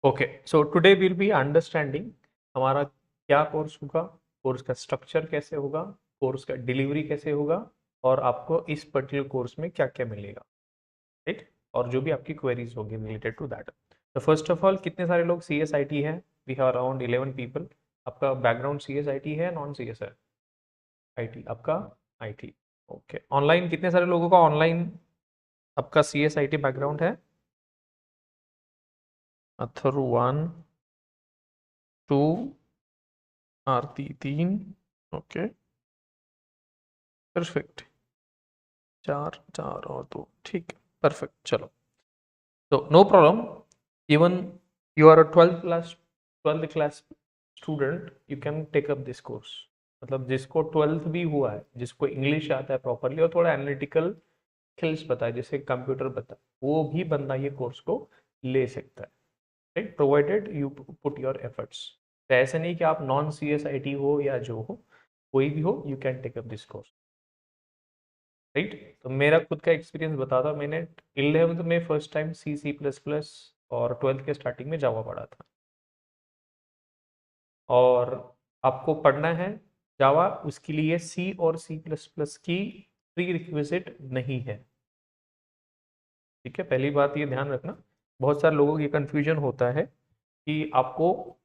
Okay, so today will be understanding हमारा क्या course होगा, कोर्स का स्ट्रक्चर कैसे होगा, कोर्स का डिलीवरी कैसे होगा और आपको इस पर्टिकुलर कोर्स में क्या क्या मिलेगा, राइट। और जो भी आपकी क्वेरीज होगी रिलेटेड टू दैट। तो फर्स्ट ऑफ ऑल, कितने सारे लोग सी एस आई टी है? We have around 11 people. आपका background C S I T है, नॉन सी एस है? आई टी आपका, आई टी। ओके, ऑनलाइन कितने सारे लोगों का ऑनलाइन आपका C S I T background है? अथर्व 1, 2, आरती 3। Okay, perfect. 4 4 और 2, ठीक है, परफेक्ट। चलो, तो no problem. Even you are a 12th class student, you can take up this course. मतलब जिसको 12th भी हुआ है, जिसको इंग्लिश आता है प्रॉपरली और थोड़ा एनालिटिकल स्किल्स पता है, जैसे कंप्यूटर पता है, वो भी बंदा ये कोर्स को ले सकता है, right, provided you put your efforts. तो ऐसा नहीं कि आप non C S I T हो या जो हो, कोई भी हो, you can take up this course, right. तो मेरा खुद का एक्सपीरियंस बताता, मैंने 11th में first time C C plus plus और 12th के स्टार्टिंग में जावा पढ़ा था। और आपको पढ़ना है जावा, उसके लिए सी और सी प्लस प्लस की प्री रिक्विजिट नहीं है, ठीक है। पहली बात ये ध्यान रखना, बहुत सारे लोगों की कंफ्यूजन होता है कि आपको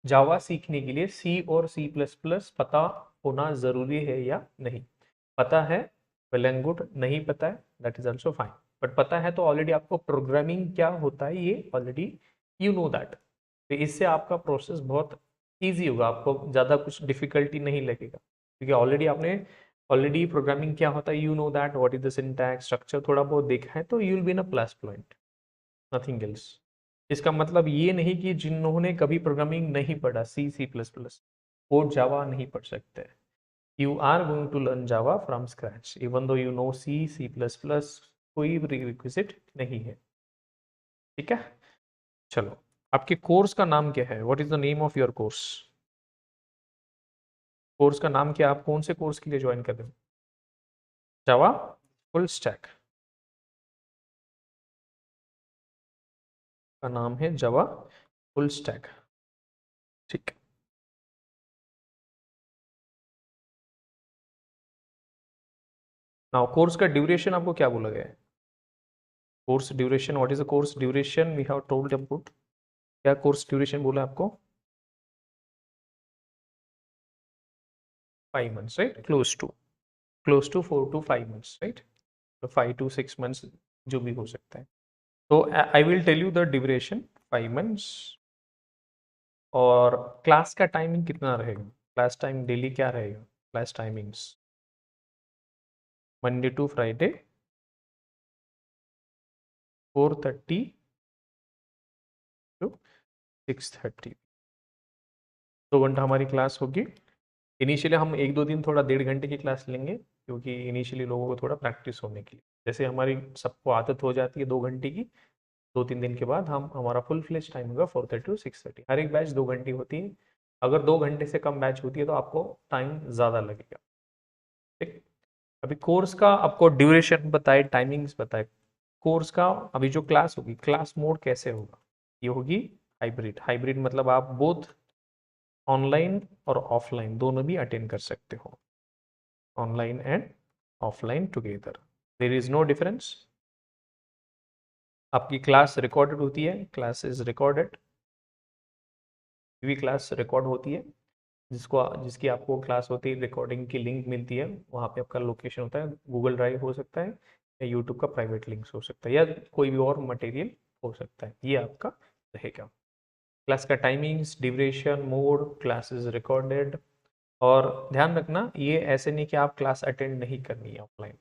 जावा सीखने के लिए सी और सी प्लस प्लस पता होना ज़रूरी है या नहीं। पता है, वेल एंड गुड। नहीं पता है, that is also fine. But पता है तो ऑलरेडी आपको प्रोग्रामिंग क्या होता है ये ऑलरेडी यू नो दैट। तो इससे आपका प्रोसेस बहुत ईजी होगा, आपको ज़्यादा कुछ डिफिकल्टी नहीं लगेगा, क्योंकि ऑलरेडी प्रोग्रामिंग क्या होता है you know that, what is the syntax, structure थोड़ा बहुत देखा है, तो you will be in a plus point, nothing else. इसका मतलब ये नहीं कि जिन्होंने कभी प्रोग्रामिंग नहीं पढ़ा, सी सी प्लस प्लस, वो जावा नहीं पढ़ सकते। You are going to learn Java from scratch, even though you know C C plus plus, कोई प्रीरिक्विजिट नहीं है, ठीक है। चलो, आपके कोर्स का नाम क्या है? What is the name of your course? Course का नाम क्या? आप कौन से कोर्स के लिए ज्वाइन कर रहे हो? जावा फुल स्टैक का नाम है, जावा फुल स्टैक, ठीक है। नाउ कोर्स का ड्यूरेशन आपको क्या बोला गया है? Course duration, what is the course duration we have told about? क्या कोर्स ड्यूरेशन बोला आपको? 5 months, right, close to 4 to 5 months, right. तो 5 to 6 months जो भी हो सकता है। तो I will tell you the duration, 5 months। और क्लास का टाइमिंग कितना रहेगा? क्लास टाइम डेली क्या रहेगा? Class timings Monday to Friday 4:30 to 6:30, 2 घंटा हमारी क्लास होगी। इनिशियली हम 1-2 दिन थोड़ा 1.5 घंटे की क्लास लेंगे, क्योंकि इनिशियली लोगों को थोड़ा प्रैक्टिस होने के लिए, जैसे हमारी सबको आदत हो जाती है 2 घंटे की, 2-3 दिन के बाद हम हमारा फुल फ्लेज टाइम होगा 4:30 to 6:30। हर एक बैच 2 घंटे होती है। अगर 2 घंटे से कम बैच होती है तो आपको टाइम ज़्यादा लगेगा, ठीक। अभी कोर्स का आपको ड्यूरेशन बताए, टाइमिंग्स बताए। कोर्स का अभी जो क्लास होगी, क्लास मोड कैसे होगा? ये होगी हाइब्रिड। हाइब्रिड मतलब आप बोथ ऑनलाइन और ऑफलाइन दोनों भी अटेंड कर सकते हो, online and offline together, there is no difference. आपकी क्लास रिकॉर्डेड होती है, क्लास इज रिकॉर्डेड, भी क्लास रिकॉर्ड होती है, जिसकी आपको क्लास होती है, रिकॉर्डिंग की लिंक मिलती है, वहाँ पे आपका लोकेशन होता है, गूगल ड्राइव हो सकता है या यूट्यूब का प्राइवेट लिंक्स हो सकता है या कोई भी और मटेरियल हो सकता है, ये आपका रहेगा। क्लास का timings, duration, mode, class is recorded. और ध्यान रखना, ये ऐसे नहीं कि आप क्लास अटेंड नहीं करनी है ऑफलाइन,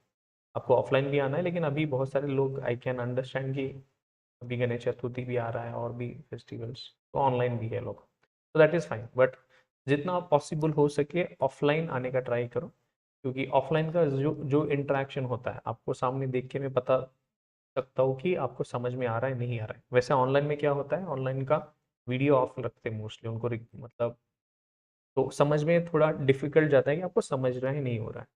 आपको ऑफलाइन भी आना है, लेकिन अभी बहुत सारे लोग, आई कैन अंडरस्टैंड कि अभी गणेश चतुर्थी भी आ रहा है और भी फेस्टिवल्स, तो ऑनलाइन भी है लोग, तो दैट इज़ फाइन। बट जितना पॉसिबल हो सके ऑफलाइन आने का ट्राई करो, क्योंकि ऑफलाइन का जो जो इंटरेक्शन होता है, आपको सामने देख के मैं बता सकता हूँ कि आपको समझ में आ रहा है नहीं आ रहा है। वैसे ऑनलाइन में क्या होता है, ऑनलाइन का वीडियो ऑफ रखते हैं मोस्टली, उनको मतलब, तो समझ में थोड़ा डिफिकल्ट जाता है कि आपको समझ रहा है नहीं हो रहा है,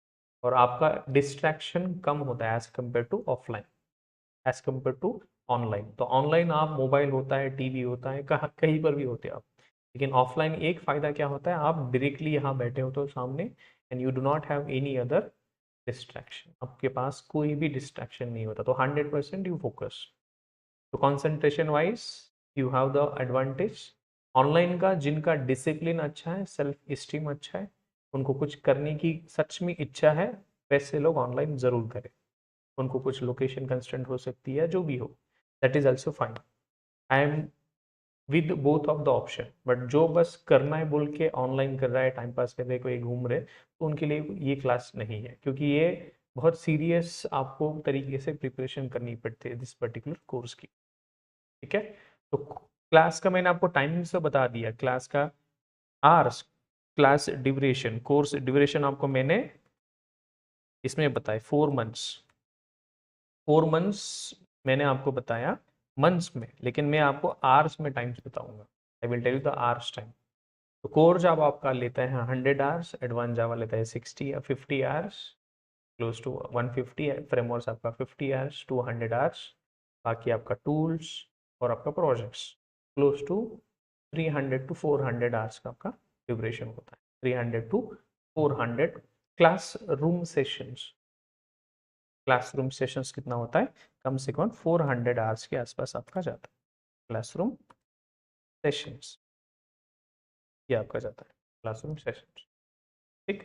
और आपका डिस्ट्रैक्शन कम होता है as compare to offline, as compare to online. तो ऑनलाइन आप मोबाइल होता है, टीवी होता है, कहाँ कहीं पर भी होते हैं आप। लेकिन ऑफलाइन एक फायदा क्या होता है, आप डायरेक्टली यहाँ बैठे होते हो सामने, and you do not have any other distraction, आपके पास कोई भी डिस्ट्रैक्शन नहीं होता, तो 100% यू फोकस। तो concentration wise you have the advantage. Online का जिनका डिसिप्लिन अच्छा है, सेल्फ स्टीम अच्छा है, उनको कुछ करने की सच में इच्छा है, वैसे लोग ऑनलाइन जरूर करें। उनको कुछ लोकेशन कंस्ट्रेंट हो सकती है, जो भी हो, that is also fine. I am with both of the option, but जो बस करना है बोल के ऑनलाइन कर रहा है, टाइम पास कर रहे, कोई घूम रहे, तो उनके लिए ये क्लास नहीं है, क्योंकि ये बहुत सीरियस आपको तरीके से प्रिपरेशन करनी पड़ती है दिस पर्टिकुलर कोर्स की। ठीक है, तो क्लास का मैंने आपको टाइमिंग से बता दिया, क्लास का hours, class duration, course duration आपको मैंने इसमें बताया 4 मंथ्स। 4 मंथ्स मैंने आपको बताया मंथ्स में, लेकिन मैं आपको आवर्स में टाइम्स बताऊंगा। I will tell you the hours time. तो कोर जावा आपका लेता है 100 आवर्स, एडवांस जावा लेता है 60 या 50 आवर्स, क्लोज टू 150। फ्रेमवर्क्स आपका 50 आवर्स टू 100 आवर्स। बाकी आपका टूल्स और आपका projects close to 300 to 400 hours का आपका ड्यूरेशन होता है। 300 to 400 class room sessions. Classroom sessions कितना होता है, कम से कम 400 आवर्स के आसपास आपका जाता है क्लासरूम सेशंस, ये आपका जाता है क्लासरूम सेशंस। ठीक,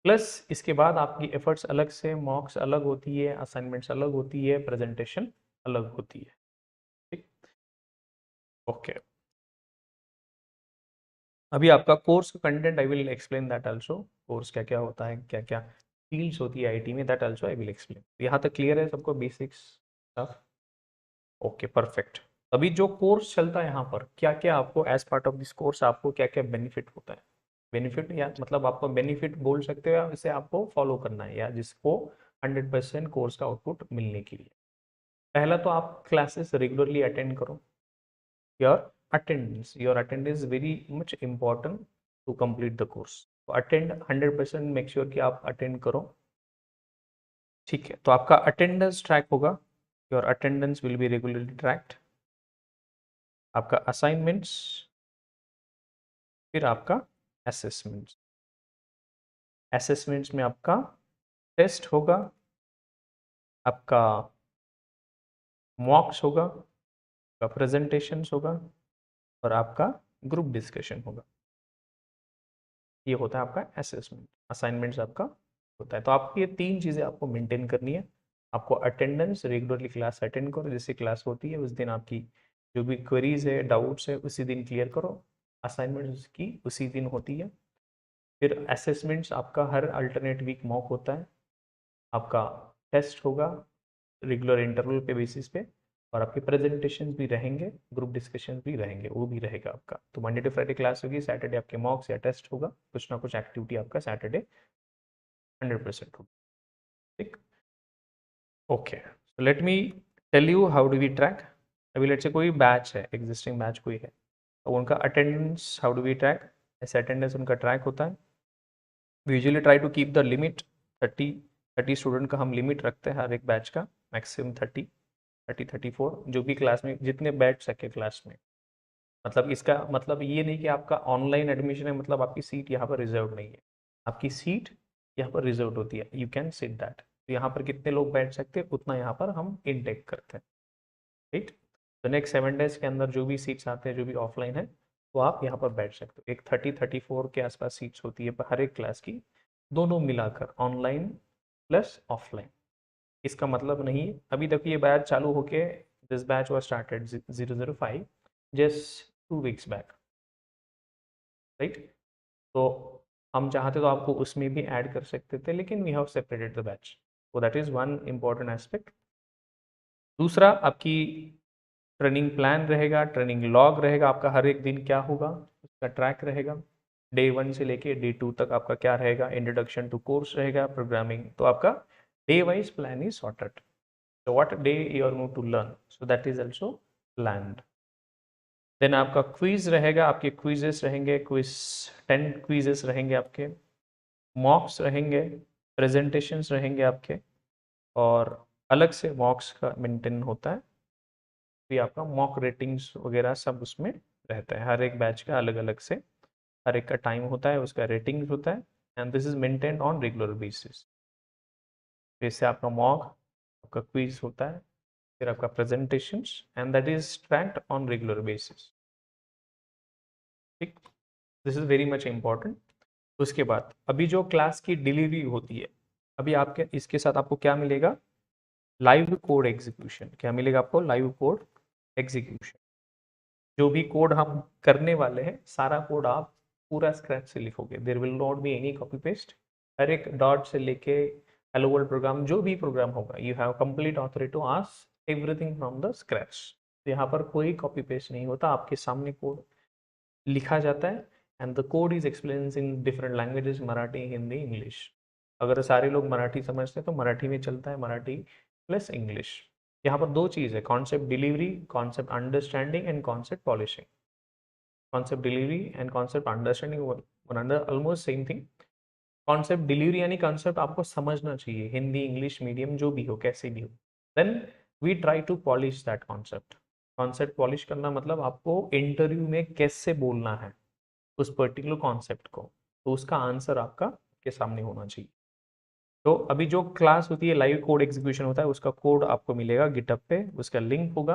प्लस इसके बाद आपकी एफर्ट्स अलग से, मॉक्स अलग होती है, असाइनमेंट्स अलग होती है, प्रेजेंटेशन अलग होती है। ठीक, ओके। अभी आपका कोर्स का content I will explain that also. Course क्या क्या होता है, क्या क्या फील्ड्स होती है आईटी में, that also I will explain. यहाँ तक क्लियर है सबको, बेसिक्स स्टफ? Okay, perfect. अभी जो कोर्स चलता है यहाँ पर, क्या क्या आपको as part of this course आपको क्या क्या बेनिफिट होता है। बेनिफिट या मतलब आपको बेनिफिट बोल सकते हो, या इसे आपको फॉलो करना है, या जिसको 100% कोर्स का आउटपुट मिलने के लिए। पहला तो आप क्लासेस रेगुलरली अटेंड करो। Your attendance very much important to complete the course. तो अटेंड 100%, मेक श्योर कि आप अटेंड करो। ठीक है, तो आपका अटेंडेंस ट्रैक होगा, your attendance will be regularly tracked. आपका असाइनमेंट्स, फिर आपका असेसमेंट्स। असेसमेंट्स में आपका टेस्ट होगा, आपका मॉक्स होगा, आपका प्रेजेंटेशंस होगा, और आपका ग्रुप डिस्कशन होगा। ये होता है आपका असेसमेंट। असाइनमेंट्स आपका होता है। तो आपकी ये 3 चीज़ें आपको मेंटेन करनी है। आपको अटेंडेंस, रेगुलरली क्लास अटेंड करो, जैसे क्लास होती है उस दिन आपकी जो भी क्वेरीज है, डाउट्स है, उसी दिन क्लियर करो। असाइनमेंट्स की उसी दिन होती है। फिर असेसमेंट्स आपका हर अल्टरनेट वीक मॉक होता है। आपका टेस्ट होगा रेगुलर इंटरवल पे बेसिस पे, और आपके प्रेजेंटेशन भी रहेंगे, ग्रुप डिस्कशन भी रहेंगे, वो भी रहेगा आपका। तो मंडे टू फ्राइडे क्लास होगी, सैटरडे आपके मॉक्स या टेस्ट होगा, कुछ ना कुछ एक्टिविटी आपका सैटरडे 100% होगा। ठीक, okay. So let me tell you how do we track. अभी लेट से कोई बैच है, एग्जिस्टिंग बैच कोई है, तो उनका attendance how do we track. ऐसे अटेंडेंस उनका ट्रैक होता है। We usually try to keep the limit 30 student का हम लिमिट रखते हैं हर एक बैच का, मैक्सिमम 34, जो भी क्लास में जितने बैठ सके क्लास में। मतलब इसका मतलब ये नहीं कि आपका ऑनलाइन एडमिशन है मतलब आपकी सीट यहाँ पर रिजर्व नहीं है। आपकी सीट यहाँ पर रिजर्व होती है, यू कैन सिट दैट। तो यहाँ पर कितने लोग बैठ सकते हैं उतना यहाँ पर हम इनटेक करते हैं। राइट, तो नेक्स्ट 7 डेज के अंदर जो भी सीट्स आते हैं, जो भी ऑफलाइन है, तो आप यहाँ पर बैठ सकते हो। एक 34 के आसपास सीट्स होती है हर एक क्लास की, दोनों मिलाकर ऑनलाइन प्लस ऑफलाइन। इसका मतलब नहीं है अभी तक ये बैच चालू होके, this batch was started 005 just 2 weeks back. Right, तो हम चाहते तो आपको उसमें भी ऐड कर सकते थे, लेकिन we have separated the batch. तो that is one important aspect. दूसरा, आपकी ट्रेनिंग प्लान रहेगा, ट्रेनिंग लॉग रहेगा, आपका हर एक दिन क्या होगा उसका ट्रैक रहेगा। डे 1 से लेके डे 2 तक आपका क्या रहेगा, इंट्रोडक्शन टू कोर्स रहेगा, प्रोग्रामिंग। तो आपका day wise plan is sorted. So what day you are going to learn, so that is also planned. Then आपका क्विज रहेगा, आपके क्विजेस रहेंगे, क्विज 10 क्विजेस रहेंगे आपके, मॉक्स रहेंगे, प्रेजेंटेशंस रहेंगे आपके, और अलग से मॉक्स का मेंटेन होता है। भी आपका मॉक रेटिंग्स वगैरह सब उसमें रहता है। हर एक बैच का अलग अलग से हर एक का टाइम होता है, उसका रेटिंग्स होता है, and this is maintained on regular basis. जैसे आपका मॉक, आपका क्विज होता है, फिर आपका presentations, and that is tracked on regular basis. ठीक, this is very much important. उसके बाद अभी जो क्लास की डिलीवरी होती है, अभी आपके इसके साथ आपको क्या मिलेगा, लाइव कोड एग्जीक्यूशन। क्या मिलेगा आपको, लाइव कोड एग्जीक्यूशन। जो भी कोड हम करने वाले हैं सारा कोड आप पूरा स्क्रैच से लिखोगे, there will not be any copy paste. हर एक डॉट से लेके हेलो वर्ल्ड प्रोग्राम, जो भी प्रोग्राम होगा, you have complete authority to ask everything from the scratch. यहाँ पर कोई कॉपी पेस्ट नहीं होता, आपके सामने कोड लिखा जाता है, and the code is explains in different languages, Marathi, Hindi, English. अगर सारे लोग मराठी समझते हैं तो मराठी में चलता है, मराठी प्लस इंग्लिश। यहाँ पर दो चीज़ है, concept delivery, concept understanding and concept polishing. Concept delivery and concept understanding one under almost same thing. Concept delivery यानी कॉन्सेप्ट आपको समझना चाहिए, हिंदी इंग्लिश मीडियम जो भी हो, कैसे भी हो। Then we try to polish that concept. Concept polish करना मतलब आपको इंटरव्यू में कैसे बोलना है उस पर्टिकुलर कॉन्सेप्ट को, तो उसका आंसर आपका के सामने होना चाहिए। तो अभी जो क्लास होती है, लाइव कोड एग्जीक्यूशन होता है, उसका कोड आपको मिलेगा गिटहब पे, उसका लिंक होगा।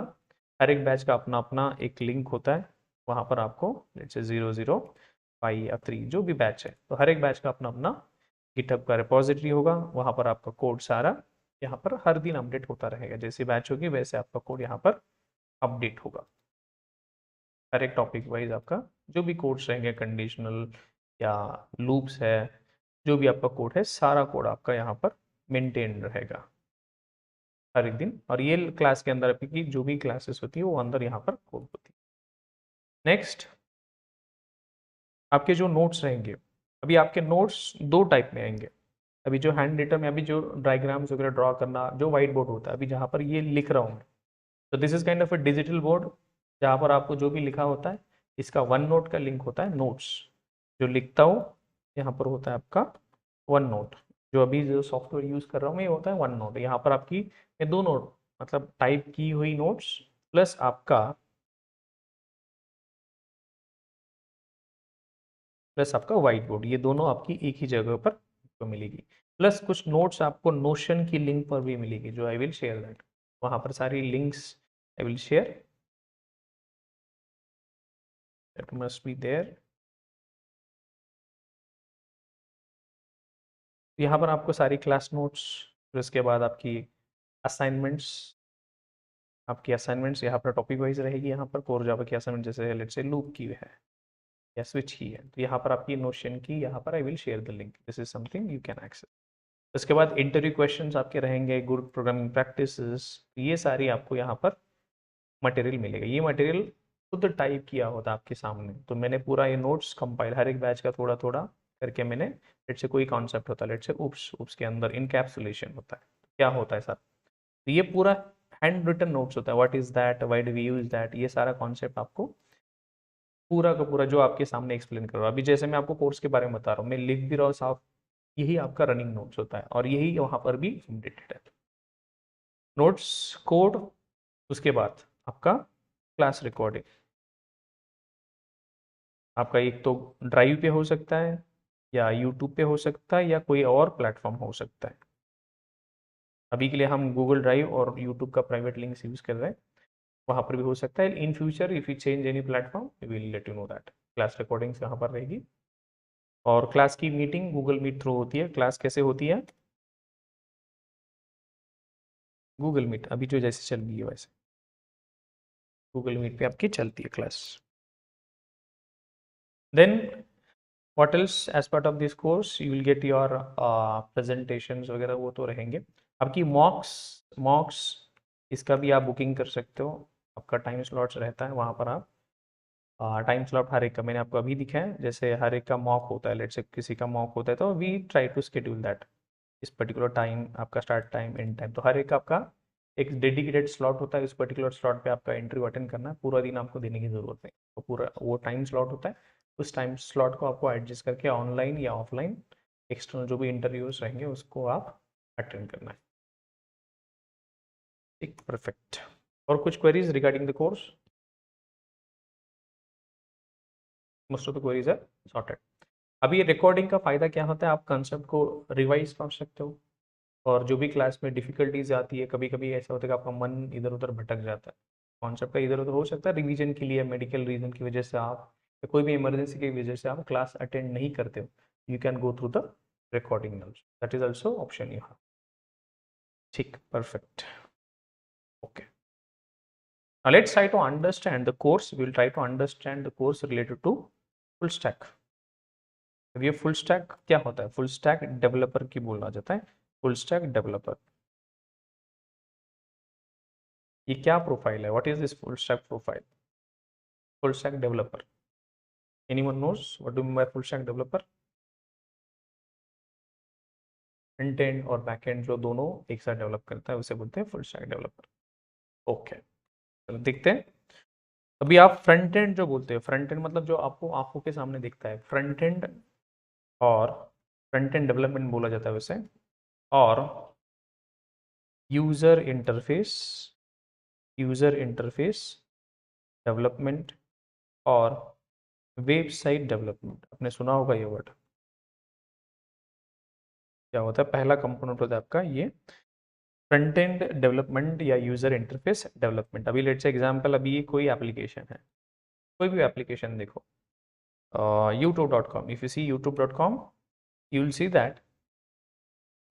हर एक बैच का अपना अपना एक लिंक होता है, वहाँ पर आपको जैसे 0, 0, 5 या 3 जो भी बैच है, तो हर एक बैच का अपना अपना गिटहब का रिपोजिटरी होगा, वहाँ पर आपका कोड सारा यहाँ पर हर दिन अपडेट होता रहेगा। जैसे बैच होगी वैसे आपका कोड यहाँ पर अपडेट होगा। हर एक टॉपिक वाइज आपका जो भी कोड्स रहेंगे, कंडीशनल या लूप्स है, जो भी आपका कोड है, सारा कोड आपका यहाँ पर मेंटेन रहेगा हर एक दिन। और ये क्लास के अंदर आपकी जो भी क्लासेस होती है वो अंदर यहाँ पर कोड होती है। नेक्स्ट, आपके जो नोट्स रहेंगे, अभी आपके नोट्स दो टाइप में आएंगे। अभी जो हैंड रिटन में, अभी जो डायग्राम्स वगैरह ड्रॉ करना, जो व्हाइट बोर्ड होता है, अभी जहाँ पर ये लिख रहा हूँ, तो this is kind of A digital board, जहाँ पर आपको जो भी लिखा होता है, इसका वन नोट का लिंक होता है नोट्स। जो लिखता हूँ यहाँ पर होता है आपका वन नोट। जो अभी जो सॉफ्टवेयर यूज कर रहा हूँ मैं, ये होता है वन नोट। यहाँ पर आपकी ये दो नोट, मतलब टाइप की हुई नोट्स प्लस आपका व्हाइट बोर्ड, ये दोनों आपकी एक ही जगह पर आपको मिलेगी। प्लस कुछ नोट्स आपको नोशन की लिंक पर भी मिलेगी, जो आई विल शेयर दैट। वहाँ पर सारी links I will share, that must be there. यहाँ पर आपको सारी क्लास नोट्स, फिर उसके बाद आपकी असाइनमेंट्स यहाँ पर टॉपिक वाइज रहेगी। यहाँ पर कोर जावा की असाइनमेंट जैसे लेट्स से लूप की है या स्विच की है, तो यहाँ पर आपकी नोशन की, यहाँ पर I will share the link, this is something you can access. उसके बाद इंटरव्यू क्वेश्चंस आपके रहेंगे, गुड प्रोग्रामिंग प्रैक्टिसेस, ये सारी आपको यहाँ पर मटेरियल मिलेगा। ये मटेरियल खुद टाइप किया होता है आपके सामने, तो मैंने पूरा ये नोट्स कंपाइल, हर एक बैच का थोड़ा थोड़ा करके मैंने, लेट्स से कोई कॉन्सेप्ट होता है, लेट्स से उप्स, के अंदर इनकैप्सुलेशन होता है, क्या होता है सर, तो ये पूरा हैंड रिटन नोट्स होता है, what is that, why do we use that, ये सारा कॉन्सेप्ट आपको पूरा का पूरा जो आपके सामने एक्सप्लेन कर रहा हूँ। अभी जैसे मैं आपको कोर्स के बारे में बता रहा हूँ, मैं लिख भी रहा हूँ साफ, यही आपका रनिंग नोट्स होता है, और यही वहां पर भी अपडेटेड है नोट्स कोड। उसके बाद आपका क्लास रिकॉर्डिंग, आपका एक तो ड्राइव पे हो सकता है, या यूट्यूब पे हो सकता है, या कोई और प्लेटफॉर्म हो सकता है। अभी के लिए हम गूगल ड्राइव और यूट्यूब का प्राइवेट लिंक्स यूज कर रहे हैं, वहाँ पर भी हो सकता है। In future if you change any platform we will let you know that. Class recordings कहाँ पर रहेगी, और क्लास की मीटिंग गूगल मीट थ्रू होती है। क्लास कैसे होती है, गूगल मीट, अभी जो जैसे चल रही है वैसे गूगल मीट पे आपकी चलती है क्लास। Then what else as part of this course you will get your presentations वगैरह, वो तो रहेंगे। आपकी मॉक्स इसका भी आप बुकिंग कर सकते हो, आपका टाइम स्लॉट्स रहता है वहाँ पर। आप टाइम स्लॉट हर एक का मैंने आपको अभी दिखा है, जैसे हर एक का मॉक होता है, लेट्स से किसी का मॉक होता है, तो we try to schedule that, इस पर्टिकुलर टाइम आपका स्टार्ट टाइम एंड टाइम, तो हर एक आपका एक डेडिकेटेड स्लॉट होता है, उस पर्टिकुलर स्लॉट पे आपका इंटरव्यू अटेंड करना है, पूरा दिन आपको देने की जरूरत नहीं, तो पूरा वो टाइम स्लॉट होता है, उस टाइम स्लॉट को आपको एडजस्ट करके ऑनलाइन या ऑफलाइन एक्सटर्नल जो भी इंटरव्यूज रहेंगे उसको आप अटेंड करना है। ठीक, परफेक्ट। और कुछ queries regarding the course? Most of the queries are sorted. अभी रिकॉर्डिंग का फायदा क्या होता है, आप कंसेप्ट को रिवाइज कर सकते हो, और जो भी क्लास में डिफिकल्टीज आती है, कभी कभी ऐसा होता है कि आपका मन इधर उधर भटक जाता है, कॉन्सेप्ट का इधर उधर हो सकता है, रिवीजन के लिए मेडिकल रीजन की वजह से आप, या कोई भी इमरजेंसी की वजह से आप क्लास अटेंड नहीं करते हो, you can go through the recording also, that is also option you have. ठीक, perfect, okay. Now let's try to understand the course. We will try to understand the course related to full stack. अब ये full stack क्या होता है? full stack developer की बोला जाता है, full stack developer। ये क्या प्रोफाइल है? What is this full stack profile? Full stack developer. Anyone knows what do you mean by full stack developer? Front end और बैक एंड जो दोनों एक साथ डेवलप करता है उसे बोलते हैं फुल स्टैक डेवलपर। ओके, चलो देखते हैं। अभी आप फ्रंट एंड जो बोलते हैं, फ्रंट एंड मतलब जो आपको आंखों के सामने दिखता है, फ्रंट एंड और फ्रंट एंड डेवलपमेंट बोला जाता है वैसे, और यूजर इंटरफेस डेवलपमेंट और वेबसाइट डेवलपमेंट। आपने सुना होगा ये वर्ड। क्या होता है? पहला कंपोनेंट होता है आपका ये फ्रंट एंड डेवलपमेंट या यूजर इंटरफेस डेवलपमेंट। अभी लेट्स से एग्जांपल, अभी ये कोई एप्लीकेशन है, कोई भी एप्लीकेशन देखो, youtube.com, if you see youtube.com, you will see that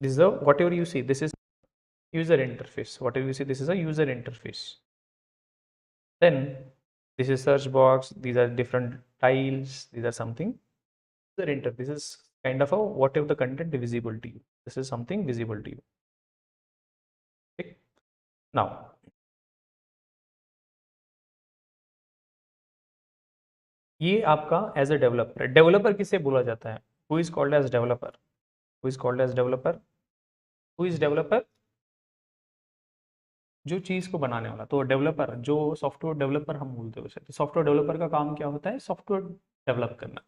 this is the, whatever you see, this is user interface. Whatever you see, this is a user interface. Then this is search box, these are different tiles, these are something user interface. This is kind of a whatever the content visible to you, this is something visible to you. Okay? Now ये आपका as a developer है। Developer किसे बोला जाता है? Who is called as developer? Who is called as developer? Who is developer? जो चीज को बनाने वाला। तो डेवलपर, जो सॉफ्टवेयर डेवलपर हम बोलते हैं उसे, तो सॉफ्टवेयर डेवलपर का काम क्या होता है? सॉफ्टवेयर डेवलप करना।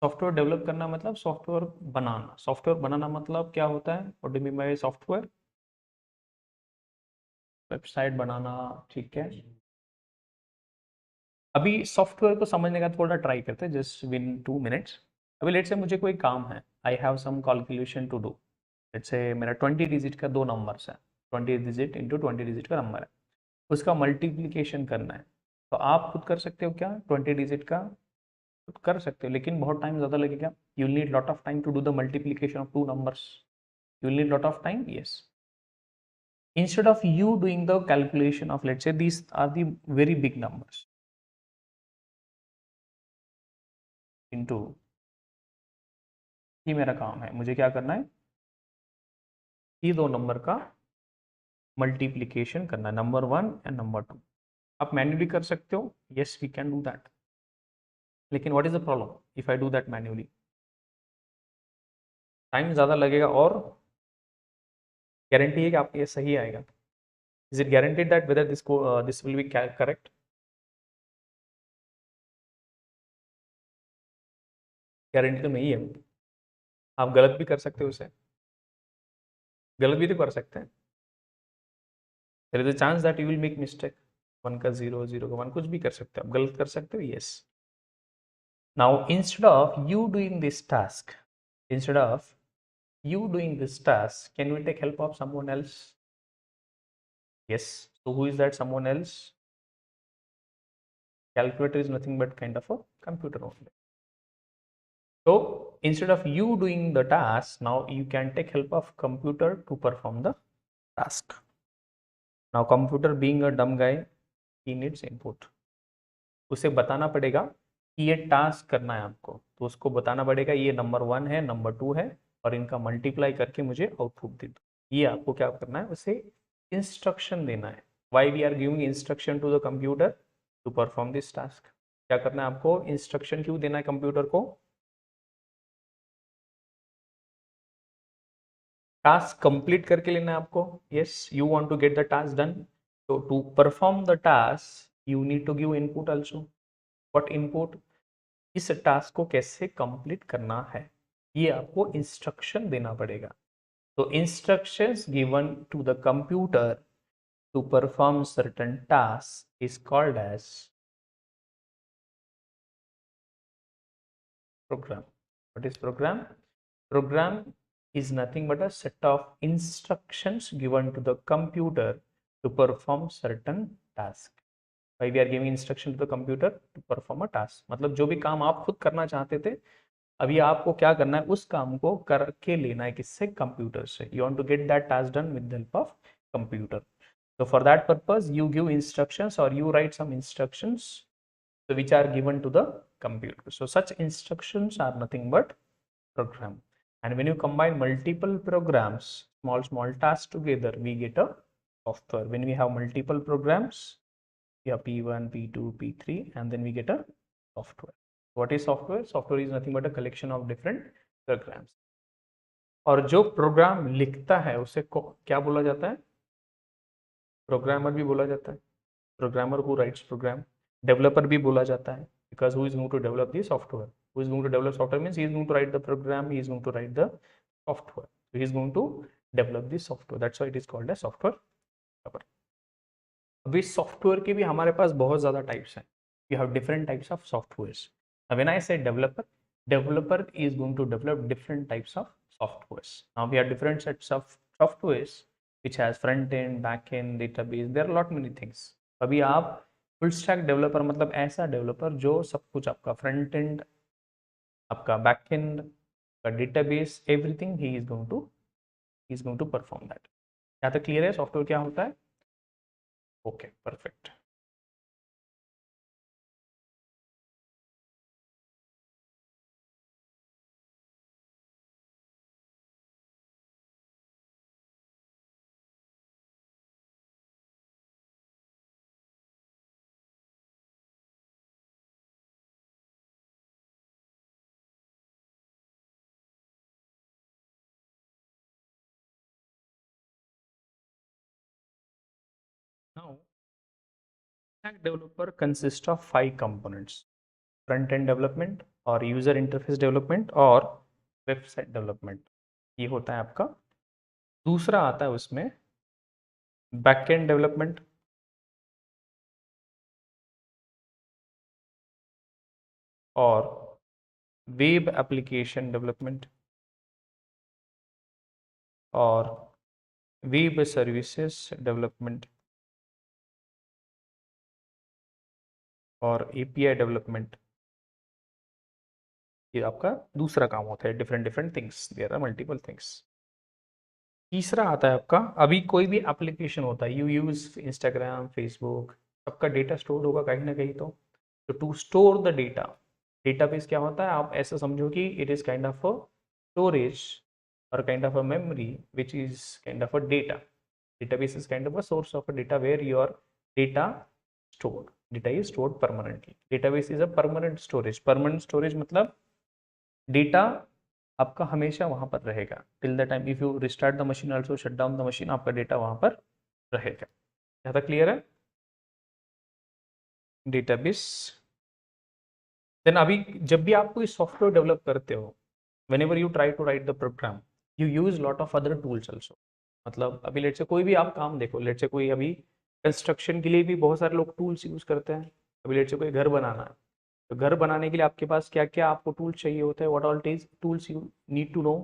सॉफ्टवेयर डेवलप करना मतलब सॉफ्टवेयर बनाना। सॉफ्टवेयर बनाना मतलब क्या होता है? What do you mean by software? Website बनाना, ठीक है। अभी सॉफ्टवेयर को समझने का थोड़ा ट्राई करते हैं, जस्ट विन 2 मिनट्स। अभी लेट से मुझे कोई काम है, I have some calculation to do. Let's say मेरा 20 डिजिट का 2 नंबर्स है, 20 डिजिट इंटू 20 डिजिट का नंबर है, उसका मल्टीप्लीकेशन करना है। तो आप खुद कर सकते हो क्या? 20 डिजिट का खुद कर सकते हो, लेकिन बहुत टाइम ज़्यादा लगेगा। You need lot of time to do the multiplication of 2 numbers. You will need lot of time, yes. Instead of you doing the calculation of, let's say these are the very big numbers, into, ये मेरा काम है, मुझे क्या करना है? ये 2 number का मल्टीप्लीकेशन करना है, नंबर 1 एंड नंबर 2। आप मैन्युअली कर सकते हो, yes we can do that, लेकिन what is the problem? If I do that manually, time ज़्यादा लगेगा, और गारंटी है कि आपको ये सही आएगा? Is it guaranteed that whether this will be correct? Guarantee तो नहीं है। आप गलत भी कर सकते हो उसे, गलत भी तो कर सकते हैं। There is a chance that you will make mistake, 1 का 0, 0 का 1, कुछ भी कर सकते हो, आप गलत कर सकते हो, yes. Now instead of you doing this task, instead of you doing this task, can we take help of someone else? Yes. So who is that someone else? Calculator is nothing but kind of a computer only. So instead of you doing the task, now you can take help of computer to perform the task. Now computer being a dumb guy, he needs input. उसे बताना पड़ेगा कि ये task करना है आपको, तो उसको बताना पड़ेगा ये नंबर 1 है, नंबर 2 है, और इनका मल्टीप्लाई करके मुझे आउटपुट दे दो। ये आपको क्या करना है? उसे इंस्ट्रक्शन देना है। Why we are giving instruction to the computer? To perform this task. क्या करना है आपको? इंस्ट्रक्शन क्यों देना है कंप्यूटर को? टास्क कंप्लीट करके लेना है आपको। Yes, you want to get the task done, so to perform the task you need to give input also. What input? इस टास्क को कैसे कंप्लीट करना है, ये आपको इंस्ट्रक्शन देना पड़ेगा। तो instructions given to the computer to perform certain tasks is called as program. What is program? Program is nothing but a set of instructions given to the computer to perform certain task. Why we are giving instruction to the computer to perform a task? मतलब जो भी काम आप खुद करना चाहते थे, अभी आपको क्या करना है, उस काम को करके लेना है किससे? कंप्यूटर से. You want to get that task done with the help of computer. So for that purpose, you give instructions or you write some instructions which are given to the computer. So such instructions are nothing but program. And when you combine multiple programs, small tasks together, we get a software. When we have multiple programs, we have P1, P2, P3, and then we get a software. What is software? Software is nothing but a collection of different programs. और जो programme लिखता है उसे क्या बोला जाता है? Programmer भी बोला जाता है. Programmer who writes program. Developer भी बोला जाता है, because who is going to develop the software? Who is going to develop software means he is going to write the program, he is going to write the software. So he is going to develop the software. That's why it is called a software developer. अभी software के भी हमारे पास बहुत ज़्यादा types हैं. We have different types of softwares. Now when I say developer, developer is going to develop different types of softwares. Now we have different sets of softwares which has front end, back end, database. There are a lot many things. अभी आप full stack developer मतलब ऐसा developer जो सब कुछ आपका front end, आपका back end, आपका डेटाबेस, एवरीथिंग ही is going to perform that. यहाँ तक क्लियर है सॉफ्टवेयर क्या होता है? Okay, perfect. Now, stack developer consists of 5 components: front end development और यूजर इंटरफेस डेवलपमेंट और वेबसाइट डेवलपमेंट. ये होता है आपका. दूसरा आता है उसमें बैक एंड डेवलपमेंट और वेब एप्लीकेशन डेवलपमेंट और वेब सर्विसेज डेवलपमेंट और एपीआई डेवलपमेंट. ये आपका दूसरा काम होता है. Different things, there are multiple things. तीसरा आता है आपका, अभी कोई भी एप्लीकेशन होता है, यू यूज इंस्टाग्राम, फेसबुक, सबका डेटा स्टोर होगा कहीं ना कहीं. तो to store the data, database क्या होता है? आप ऐसा समझो कि it is kind of a storage or kind of a memory which is kind of a data. Database is kind of a source of a data where your data stored. Data is stored permanently. Database is a permanent storage. Permanent storage मतलब data आपका हमेशा वहां पर रहेगा. Till the time if you restart the machine, also shut down the machine, आपका data वहां पर रहेगा. यहाँ तक क्लियर है? डेटाबेस. देन अभी जब भी आप कोई सॉफ्टवेयर डेवलप करते हो, whenever you try to write the program, you use lot of other tools also. मतलब अभी लेट से कोई भी आप काम देखो, लेट से कोई अभी कंस्ट्रक्शन के लिए भी बहुत सारे लोग टूल्स यूज करते हैं. अभी लेट से कोई घर बनाना है, तो घर बनाने के लिए आपके पास क्या क्या आपको टूल्स चाहिए होते हैं? What all tools you need to know.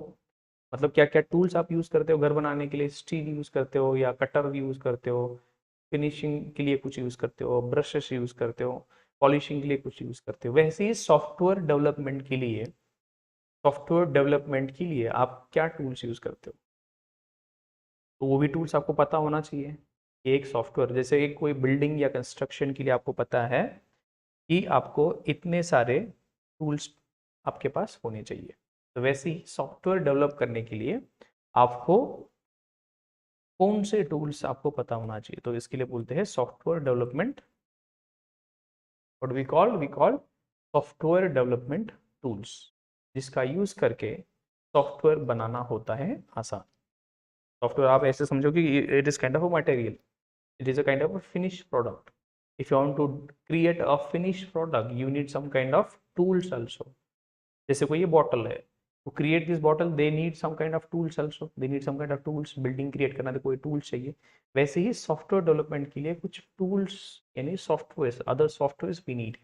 मतलब क्या क्या टूल्स आप यूज करते हो घर बनाने के लिए? स्टील यूज करते हो या कटर यूज करते हो? फिनिशिंग के लिए कुछ यूज करते हो? ब्रशेस यूज करते हो? पॉलिशिंग के लिए कुछ यूज करते हो? वैसे ही सॉफ्टवेयर डेवलपमेंट के लिए आप क्या टूल्स यूज करते हो? तो वो भी टूल्स आपको पता होना चाहिए. एक सॉफ्टवेयर जैसे एक कोई बिल्डिंग या कंस्ट्रक्शन के लिए आपको पता है कि आपको इतने सारे टूल्स आपके पास होने चाहिए. तो वैसे ही सॉफ्टवेयर डेवलप करने के लिए आपको कौन से टूल्स आपको पता होना चाहिए. तो इसके लिए बोलते हैं software development. What we call software development tools, जिसका यूज करके सॉफ्टवेयर बनाना होता है आसान. सॉफ्टवेयर आप ऐसे समझो कि it is kind of a material, it is a kind of a finish product. If you want to create a finish product, you need some kind of tools also. जैसे कोई ये बॉटल है, To create this bottle they need some kind of tools also, they need some kind of tools, building create करना तो कोई tools चाहिए। वैसे ही software development के लिए कुछ tools यानी software, other software we need।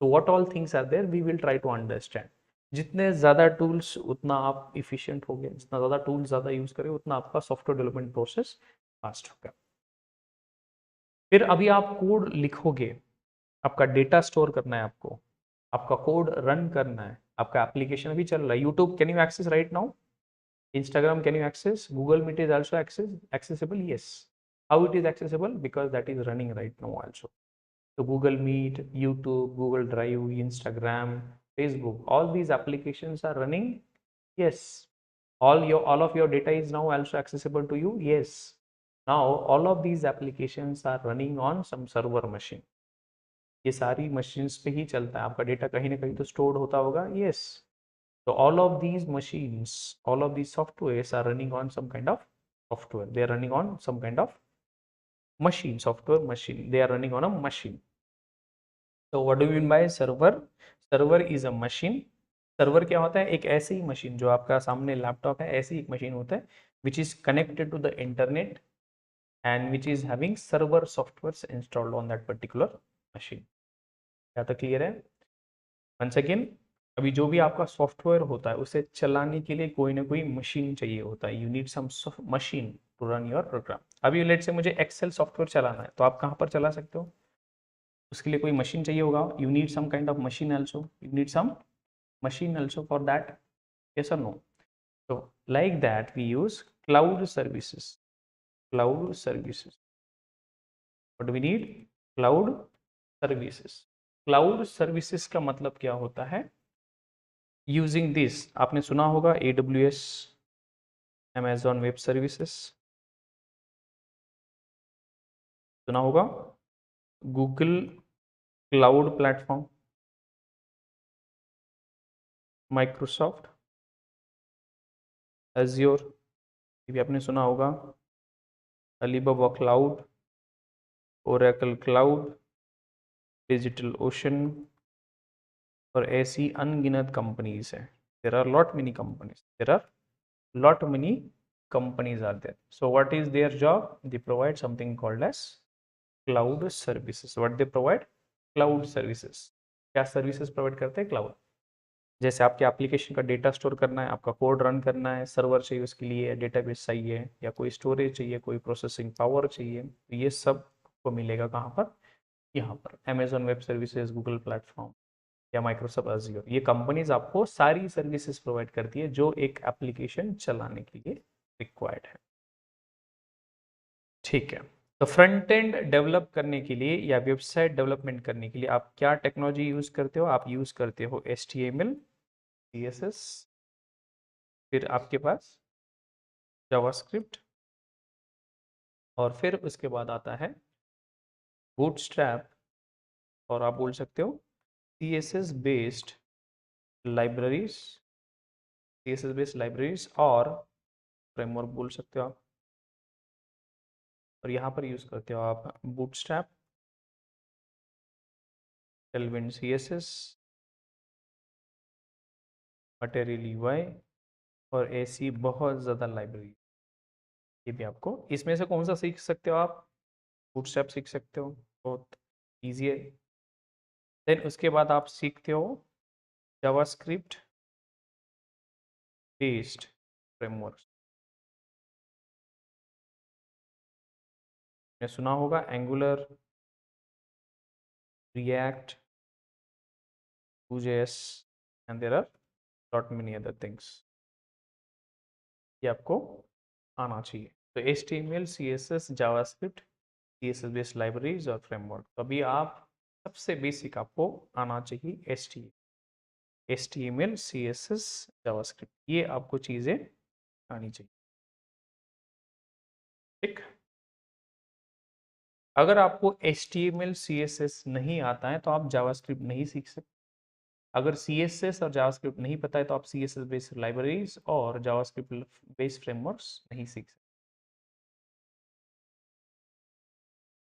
तो what all things are there we will try to understand। जितने ज़्यादा टूल्स उतना आप इफिशिएंट होगे, जितना ज़्यादा टूल्स ज़्यादा यूज़ करें उतना आपका सॉफ्टवेयर डेवलपमेंट प्रोसेस फास्ट होगा। फिर अभी आप कोड लिखोगे, आपका डेटा स्टोर करना है आपको, आपका कोड रन करना है, आपका एप्लीकेशन अभी चल रहा है। YouTube can you access right now? Instagram can you access? Google Meet is also accessible? Yes. How it is accessible? Because that is running right now also. So Google Meet, YouTube, Google Drive, Instagram, Facebook, all these applications are running. Yes. All of your data is now also accessible to you. Yes. Now all of these applications are running on some server machine. ये सारी machines पे ही चलता है, आपका data कहीं ना कहीं तो stored होता होगा। Yes. So all of these machines, all of these softwares are running on some kind of software. They are running on some kind of machine, software machine. They are running on a machine. So what do you mean by server? Server is a machine. Server क्या होता है? एक ऐसी machine जो आपका सामने laptop है, ऐसी एक मशीन होता है which is connected to the internet and which is having server software installed on that particular machine. क्या तक क्लियर है? वंस अगेन, अभी जो भी आपका सॉफ्टवेयर होता है उसे चलाने के लिए कोई ना कोई मशीन चाहिए होता है। You need some machine to run your program. अभी लेट से मुझे एक्सेल सॉफ्टवेयर चलाना है तो आप कहाँ पर चला सकते हो? उसके लिए कोई मशीन चाहिए होगा। You need some kind of machine also, you need some machine also for that, yes or no? So like that we use cloud services, cloud services। what do we need? Cloud services। cloud services का मतलब क्या होता है? Using this, आपने सुना होगा AWS, Amazon web services, सुना होगा Google Cloud Platform, Microsoft Azure, ये भी आपने सुना होगा, Alibaba Cloud, Oracle Cloud, Digital Ocean, और ऐसी अनगिनत कंपनीज है। There are lot many companies, there are lot many companies are there. So what is their job? They provide something called as cloud services। what they provide? Cloud services। क्या services provide करते हैं? Cloud. जैसे आपके application का data store करना है, आपका code run करना है, सर्वर चाहिए उसके लिए, डेटाबेस चाहिए, या कोई स्टोरेज चाहिए, कोई प्रोसेसिंग पावर चाहिए, तो ये सब को मिलेगा कहाँ पर? यहाँ पर Amazon web services, Google platform या माइक्रोसॉफ्ट अज्योर। ये कंपनीज आपको सारी सर्विसेज प्रोवाइड करती है जो एक एप्लीकेशन चलाने के लिए रिक्वायर्ड है। ठीक है, तो फ्रंट एंड डेवलप करने के लिए या वेबसाइट डेवलपमेंट करने के लिए आप क्या टेक्नोलॉजी यूज करते हो? आप यूज करते हो HTML, CSS, फिर आपके पास जावास्क्रिप्ट, और फिर उसके बाद आता है बूटस्ट्रैप, और आप बोल सकते हो CSS based libraries, CSS based libraries और फ्रेमवर्क बोल सकते हो आप। और यहाँ पर यूज करते हो आप bootstrap, Tailwind CSS, material UI, और ऐसी बहुत ज़्यादा लाइब्रेरी। ये भी आपको, इसमें से कौन सा सीख सकते हो आप? बूटस्ट्रैप सीख सकते हो, बहुत ईजी है। देन उसके बाद आप सीखते हो जावास्क्रिप्ट बेस्ड फ्रेमवर्क। ने सुना होगा Angular, React, Vue.js, and there are lot many other things. ये आपको आना चाहिए। तो HTML, CSS, JavaScript, CSS based libraries और फ्रेमवर्क। तो अभी आप सबसे बेसिक आपको आना चाहिए HTML, CSS, जावास्क्रिप्ट, ये आपको चीज़ें आनी चाहिए। ठीक, अगर आपको HTML, CSS नहीं आता है तो आप जावास्क्रिप्ट नहीं सीख सकते। अगर CSS और जावास्क्रिप्ट नहीं पता है तो आप CSS बेस्ड लाइब्रेरीज और जावास्क्रिप्ट बेस्ड फ्रेमवर्क्स नहीं सीख सकते।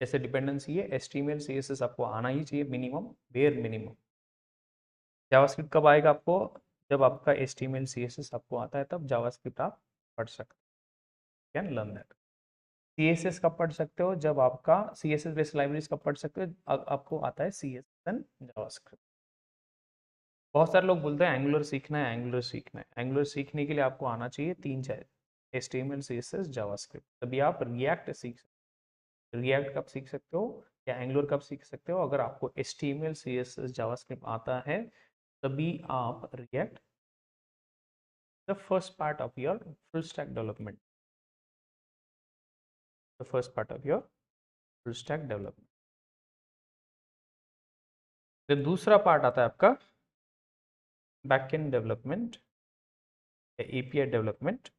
जैसे डिपेंडेंसी है, HTML, CSS आपको आना ही चाहिए मिनिमम, बेयर मिनिमम। जावास्क्रिप्ट कब आएगा आपको? जब आपका HTML CSS आपको आता है तब जावास्क्रिप्ट आप पढ़ सकते हो, कैन लर्न दैट। CSS कब पढ़ सकते हो, जब आपका CSS बेस्ड लाइब्रेरीज कब पढ़ सकते हो, आपको आता है CSS एंड जावास्क्रिप्ट। बहुत सारे लोग बोलते हैं एंगुलर सीखना है, एंगुलर सीखना है। एंगुलर सीखने के लिए आपको आना चाहिए 3 HTML CSS जावास्क्रिप्ट, तभी आप रिएक्ट सीख सकते हो। रिएक्ट कब सीख सकते हो या एंगुलर कब सीख सकते हो, अगर आपको HTML CSS जावास्क्रिप्ट आता है तभी आप react the first part of your full stack development, the first part of your full stack development. Then दूसरा पार्ट आता है आपका बैकएंड डेवलपमेंट या API डेवलपमेंट।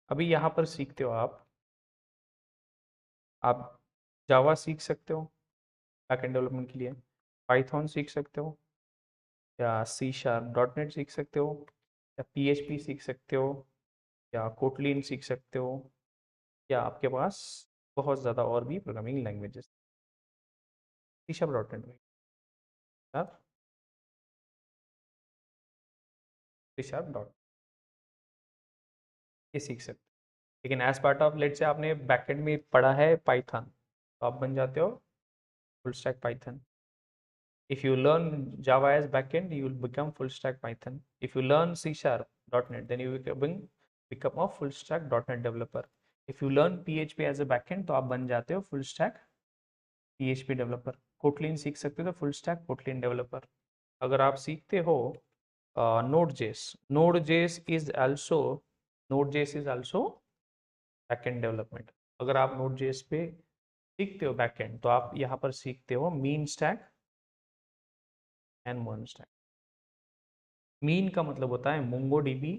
अभी यहाँ पर सीखते हो आप जावा सीख सकते हो बैकएंड डेवलपमेंट के लिए, पाइथन सीख सकते हो, या C#.NET सीख सकते हो, या PHP सीख सकते हो, या कोटलिन सीख सकते हो, या आपके पास बहुत ज़्यादा और भी प्रोग्रामिंग लैंग्वेजेस। C#.NET में आप C#. ये सीख सकते हो, लेकिन एज पार्ट ऑफ लेट से आपने बैकएंड में पढ़ा है पाइथन, तो आप बन जाते हो full stack Python. If you learn Java as backend, you will become full stack Python. If you learn C#.NET, then you will become a full stack .NET developer. If you learn PHP as a backend, तो आप बन जाते हो full stack PHP developer. Kotlin सीख सकते हो तो full stack Kotlin developer. अगर आप सीखते हो Node.js, Node.js is also backend development. अगर आप Node.js पे सीखते हो backend, तो आप यहाँ पर सीखते हो mean stack एंड मोन स्टैक। मीन का मतलब होता है मोंगोडीबी,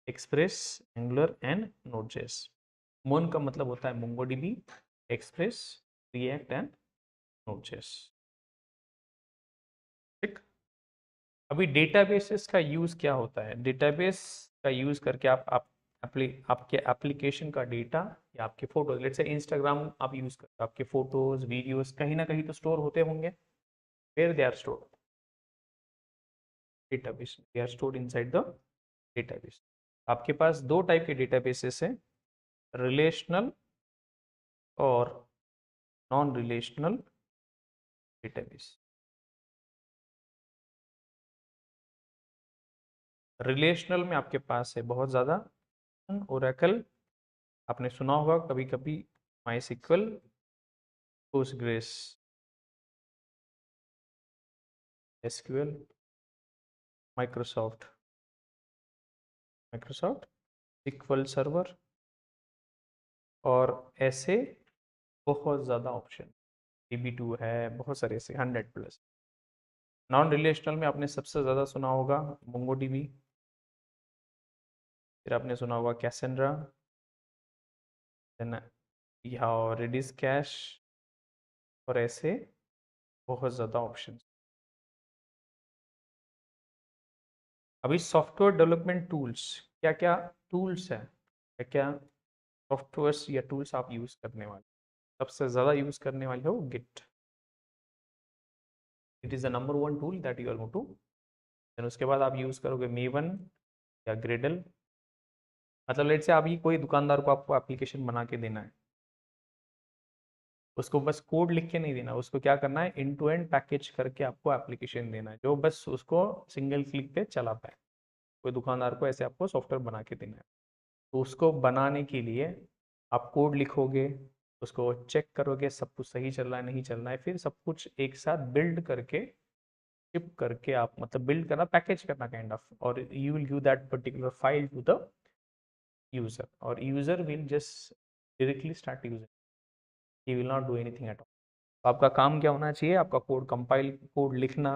एक्सप्रेस, एंगुलर एंड नोड.जेएस। मोन का मतलब होता है मोंगोडीबी, एक्सप्रेस, रिएक्ट एंड नोड.जेएस। ठीक। अभी डेटाबेसेस का यूज क्या होता है, डेटाबेस का यूज करके आपके एप्लीकेशन का डेटा या आपके फोटोज, लेट्स से इंस्टाग्राम आप यूज करते हो, आपके फोटोज वीडियोस कहीं ना कहीं तो स्टोर होते होंगे, where they are stored, database, they are stored inside the database. आपके पास दो टाइप के डेटाबेसेस हैं, रिलेशनल और नॉन रिलेशनल डेटाबेस। रिलेशनल में आपके पास है बहुत ज़्यादा, ओरेकल, आपने सुना होगा कभी कभी, MySQL, Postgres SQL, Microsoft Microsoft SQL Server, और ऐसे बहुत ज़्यादा ऑप्शन, DB2 है, बहुत सारे ऐसे 100+। नॉन रिलेशनल में आपने सबसे ज़्यादा सुना होगा मोंगोडीबी, फिर आपने सुना होगा कैसेंड्रा, देन या रेडिस कैश, और ऐसे बहुत ज़्यादा ऑप्शन। अभी सॉफ्टवेयर डेवलपमेंट टूल्स, क्या क्या टूल्स हैं, क्या क्या सॉफ्टवेयर्स या टूल्स आप यूज़ करने वाले, सबसे ज़्यादा यूज़ करने वाले हो Git. It is the number 1 tool that you are going to, then उसके बाद आप यूज़ करोगे मेवन या ग्रेडल। मतलब लेट से अभी कोई दुकानदार को आपको एप्लीकेशन बना के देना है, उसको बस कोड लिख के नहीं देना, उसको क्या करना है, एंड टू एंड पैकेज करके आपको एप्लीकेशन देना है जो बस उसको सिंगल क्लिक पे चला पाए। कोई दुकानदार को ऐसे आपको सॉफ्टवेयर बना के देना है, तो उसको बनाने के लिए आप कोड लिखोगे, उसको चेक करोगे सब कुछ सही चल रहा है नहीं चल रहा है, फिर सब कुछ एक साथ बिल्ड करके शिप करके, आप मतलब बिल्ड करना, पैकेज करना काइंड ऑफ, और you will give that particular file to the user, और user will just directly start using, he will not do anything at all. तो आपका काम क्या होना चाहिए, आपका कोड लिखना,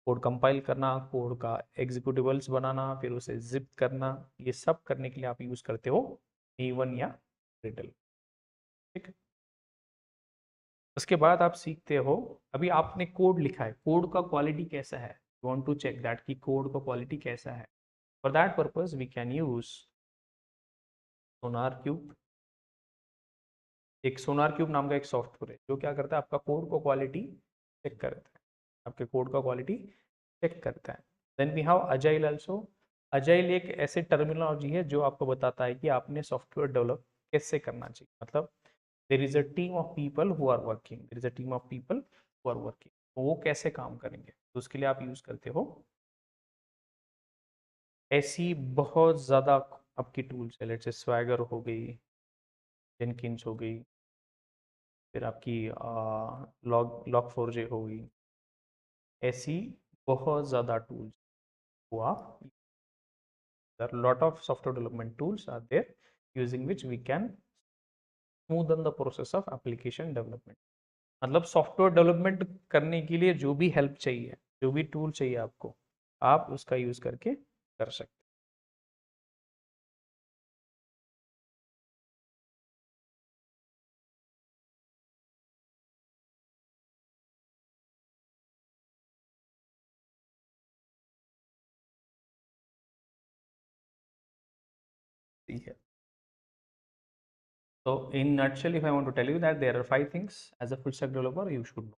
कोड कंपाइल करना, कोड का एग्जीक्यूटिबल्स बनाना, फिर उसे जिप करना, ये सब करने के लिए आप यूज करते हो E1 या रिडल। ठीक है। उसके बाद आप सीखते हो, अभी आपने कोड लिखा है, कोड का क्वालिटी कैसा है, you want to check that कि कोड का क्वालिटी कैसा है। For that purpose we can use SonarQube, एक सोनार क्यूब नाम का एक सॉफ्टवेयर है जो क्या करता है, आपका कोड को क्वालिटी चेक करता है, आपके कोड का क्वालिटी चेक करता है। Then we have agile also. Agile एक ऐसे टर्मिनोलॉजी है जो आपको बताता है कि आपने सॉफ्टवेयर डेवलप कैसे करना चाहिए। मतलब there is a team of people who are working, there is a team of people who are working, वो कैसे काम करेंगे, तो उसके लिए आप यूज करते हो ऐसी बहुत ज्यादा आपकी टूल्स है। लेट्स से स्वैगर हो गई, जेनकिंस हो गई, फिर आपकी लॉग फोर जे हो गई, ऐसी बहुत ज़्यादा टूल्स को आप, there are lot of software development tools are there using which we can smoothen the process of application development। मतलब सॉफ्टवेयर डेवलपमेंट करने के लिए जो भी हेल्प चाहिए, जो भी टूल चाहिए आपको, आप उसका यूज करके कर सकते हैं। ठीक है, तो in nutshell if I want to tell you that there are 5 things as a full stack developer you should know.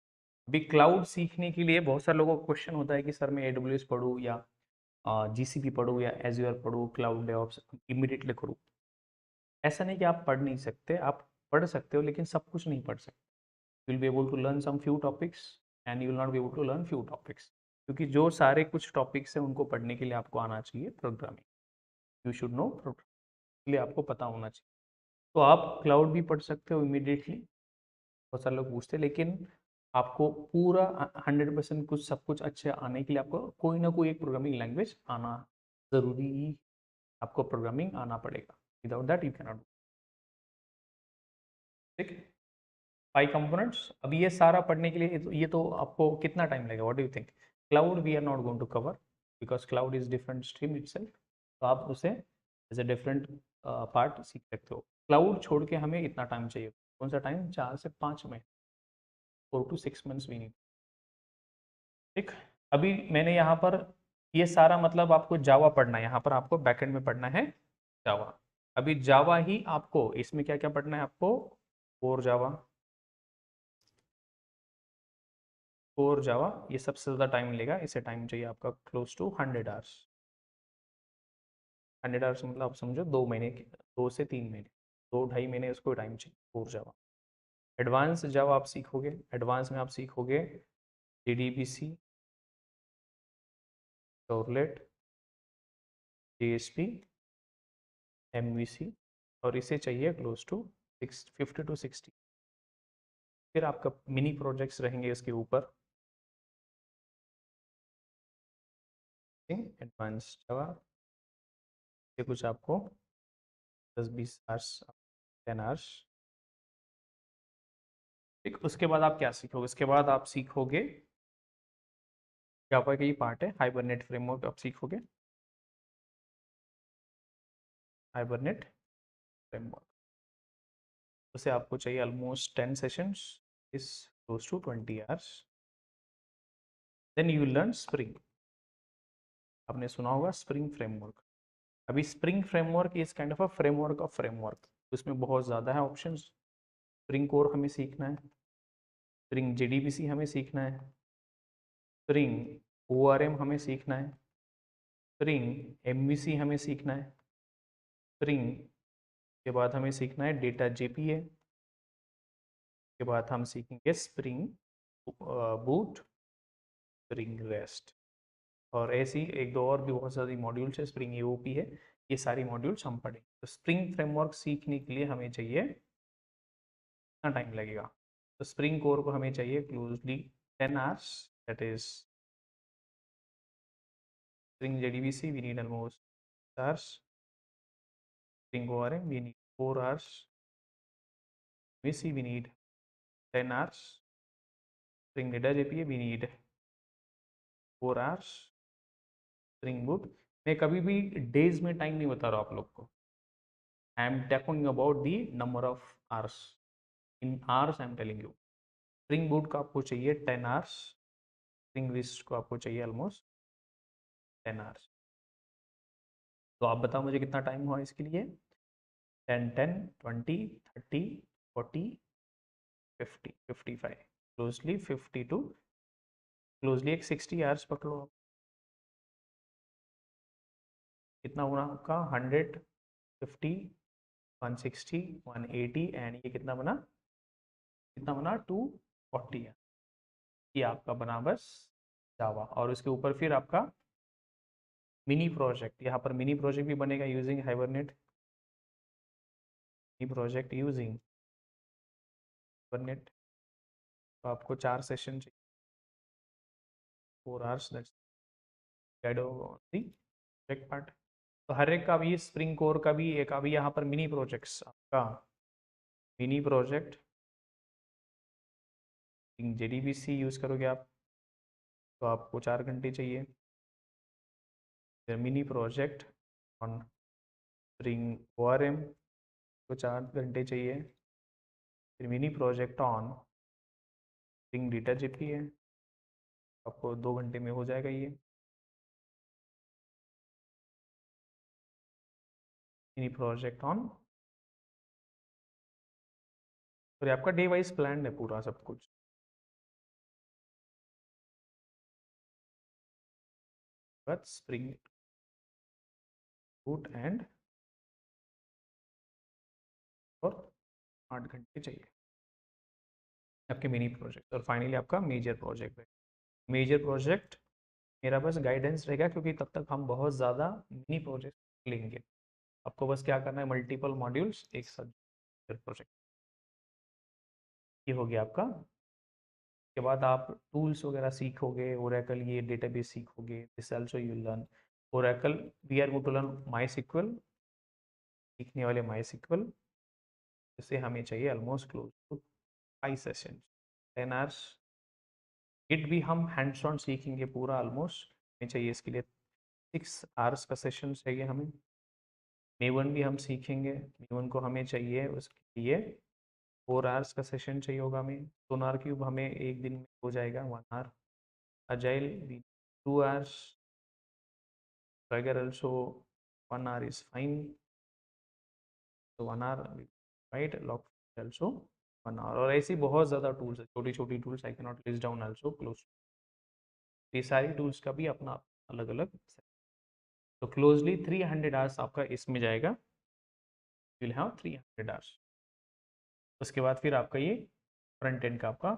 अभी क्लाउड सीखने के लिए बहुत सारे लोगों को क्वेश्चन होता है कि सर मैं AWS पढूं या GCP पढूं या एज्योर पढूं, क्लाउड डेवऑप्स इमीडिएटली करूं। ऐसा नहीं कि आप पढ़ नहीं सकते, आप पढ़ सकते हो, लेकिन सब कुछ नहीं पढ़ सकते। You will be able to learn some few topics and you will not be able to learn few topics, क्योंकि जो सारे कुछ टॉपिक्स हैं उनको पढ़ने के लिए आपको आना चाहिए programming. You should no programming, इसलिए आपको पता होना चाहिए। तो आप क्लाउड भी पढ़ सकते हो इमीडिएटली, बहुत सारे लोग पूछते हैं, लेकिन आपको पूरा 100% कुछ सब कुछ अच्छे आने के लिए आपको कोई ना कोई एक प्रोग्रामिंग लैंग्वेज आना जरूरी ही, आपको प्रोग्रामिंग आना पड़ेगा, विदाउट दैट यू कैनॉट। ठीक है, 5 कंपोनेंट्स। अब ये सारा पढ़ने के लिए ये तो आपको कितना टाइम लगेगा, what do you think? Cloud we are not going to cover because cloud is different stream itself, तो आप उसे एज अ डिफरेंट पार्ट सीख सकते हो। क्लाउड छोड़ के हमें इतना टाइम चाहिए, कौन सा टाइम? 4 से 5 महीने, 4 to 6 months वी नीड। ठीक, अभी मैंने यहाँ पर ये सारा, मतलब आपको जावा पढ़ना है, यहाँ पर आपको बैकएंड में पढ़ना है जावा। अभी जावा ही आपको, इसमें क्या क्या पढ़ना है आपको? कोर जावा, कोर जावा, ये सबसे ज़्यादा टाइम लेगा, इसे टाइम चाहिए आपका क्लोज टू 100 आवर्स। 100 आवर्स मतलब आप समझो 2 महीने के, 2 से 3 महीने, 2 ढाई महीने उसको टाइम चाहिए कोर जावा। एडवांस जावा आप सीखोगे, एडवांस में आप सीखोगे JDBC, सर्वलेट, JSP, MVC, और इसे चाहिए क्लोज टू 50 to 60। फिर आपका मिनी प्रोजेक्ट्स रहेंगे इसके ऊपर। एडवांस जावा ये कुछ आपको 10-20 आवर्स, 10 आवर्स। ठीक, उसके बाद आप क्या सीखोगे? उसके बाद आप सीखोगे जावा का ही पार्ट है हाइबरनेट फ्रेमवर्क, आप सीखोगे हाइबरनेट फ्रेमवर्क। उसे आपको चाहिए almost 10 sessions, is close to 20 hours. Then you learn spring, आपने सुना होगा स्प्रिंग फ्रेमवर्क। अभी spring framework is kind of a framework of framework, उसमें बहुत ज़्यादा है ऑप्शंस। स्प्रिंग कोर हमें सीखना है, स्प्रिंग JDBC हमें सीखना है, स्प्रिंग ORM हमें सीखना है, स्प्रिंग MVC हमें सीखना है, स्प्रिंग के बाद हमें सीखना है डेटा JPA, के बाद हम सीखेंगे स्प्रिंग बूट, स्प्रिंग रेस्ट, और ऐसी एक दो और भी बहुत सारी मॉड्यूल्स है, स्प्रिंग AOP है। ये सारी मॉड्यूल्स हम पढ़ेंगे। तो स्प्रिंग फ्रेमवर्क सीखने के लिए हमें चाहिए कितना टाइम लगेगा? तो स्प्रिंग कोर को हमें चाहिए closely 10 hours, that is spring JDBC we need almost hours, spring ORM we need 4 hours, MVC we need 10 hours, Spring Data JPA we need 4 hours, Spring Boot। मैं कभी भी डेज में time नहीं बता रहा आप लोग को, I am talking about the number of hours, in hours I am telling you. Spring boot का आपको चाहिए 10 आवर्स, स्प्रिंग लिस्ट को आपको चाहिए ऑलमोस्ट 10 आवर्स। तो आप बताओ मुझे कितना टाइम हुआ इसके लिए? 10, 10, 20, 30, 40, 50, 55, क्लोजली 50 टू क्लोजली एक 60 आवर्स पकड़ो आप। कितना हुआ आपका 150, 160, 180 एंड ये कितना बना 240 है। ये आपका बना बस जावा। और उसके ऊपर फिर आपका मिनी प्रोजेक्ट, यहाँ पर मिनी प्रोजेक्ट भी बनेगा using hibernate. Mini project using hibernate, तो आपको 4 सेशन चाहिए, 4 आवर्स दैट्स प्रोजेक्ट पार्ट। तो हर एक का भी स्प्रिंग कोर का भी एक अभी यहाँ पर मिनी प्रोजेक्ट्स आपका मिनी प्रोजेक्ट JDBC यूज करोगे आप तो आपको 4 घंटे चाहिए। फिर mini project on spring ORM को 4 घंटे चाहिए। फिर mini project on spring DataGP है, आपको 2 घंटे में हो जाएगा ये। मिनी प्रोजेक्ट ऑन, और आपका डे वाइज प्लान है पूरा सब कुछ। बट स्प्रिंग बूट एंड और 8 घंटे चाहिए आपके मिनी प्रोजेक्ट। और फाइनली आपका मेजर प्रोजेक्ट है। मेजर प्रोजेक्ट मेरा बस गाइडेंस रहेगा, क्योंकि तब तक हम बहुत ज़्यादा मिनी प्रोजेक्ट लेंगे। आपको बस क्या करना है, मल्टीपल मॉड्यूल्स एक साथ प्रोजेक्ट। ये हो गया आपका। के बाद आप टूल्स वगैरह सीखोगे, ओरेकल ये डेटाबेस सीखोगे, this also you learn Oracle. We are going to learn MySQL, सीखने वाले माईएसक्यूएल, जिसे हमें चाहिए almost close to 5 session 10 hours. Git भी हम हैंड्स ऑन सीखेंगे पूरा ऑलमोस्ट, हमें चाहिए इसके लिए 6 आवर्स का सेशन चाहिए हमें। मेवन भी हम सीखेंगे, मेवन को हमें चाहिए उसके लिए 4 आवर्स का सेशन चाहिए होगा हमें। सोनार क्यूब हमें एक दिन में हो जाएगा 1 आवर। अजाइल भी 2 hours. Swagger also 1 hour is fine, so 1 hour right, log also 1 hour। और ऐसी बहुत ज़्यादा टूल्स है, छोटी छोटी tools, I can not list down also close. ये सारी टूल्स का भी अपना अलग अलग। तो क्लोजली 300 आवर्स आपका इसमें जाएगा, विल हैव 300 आवर्स। उसके बाद फिर आपका ये फ्रंट एंड का आपका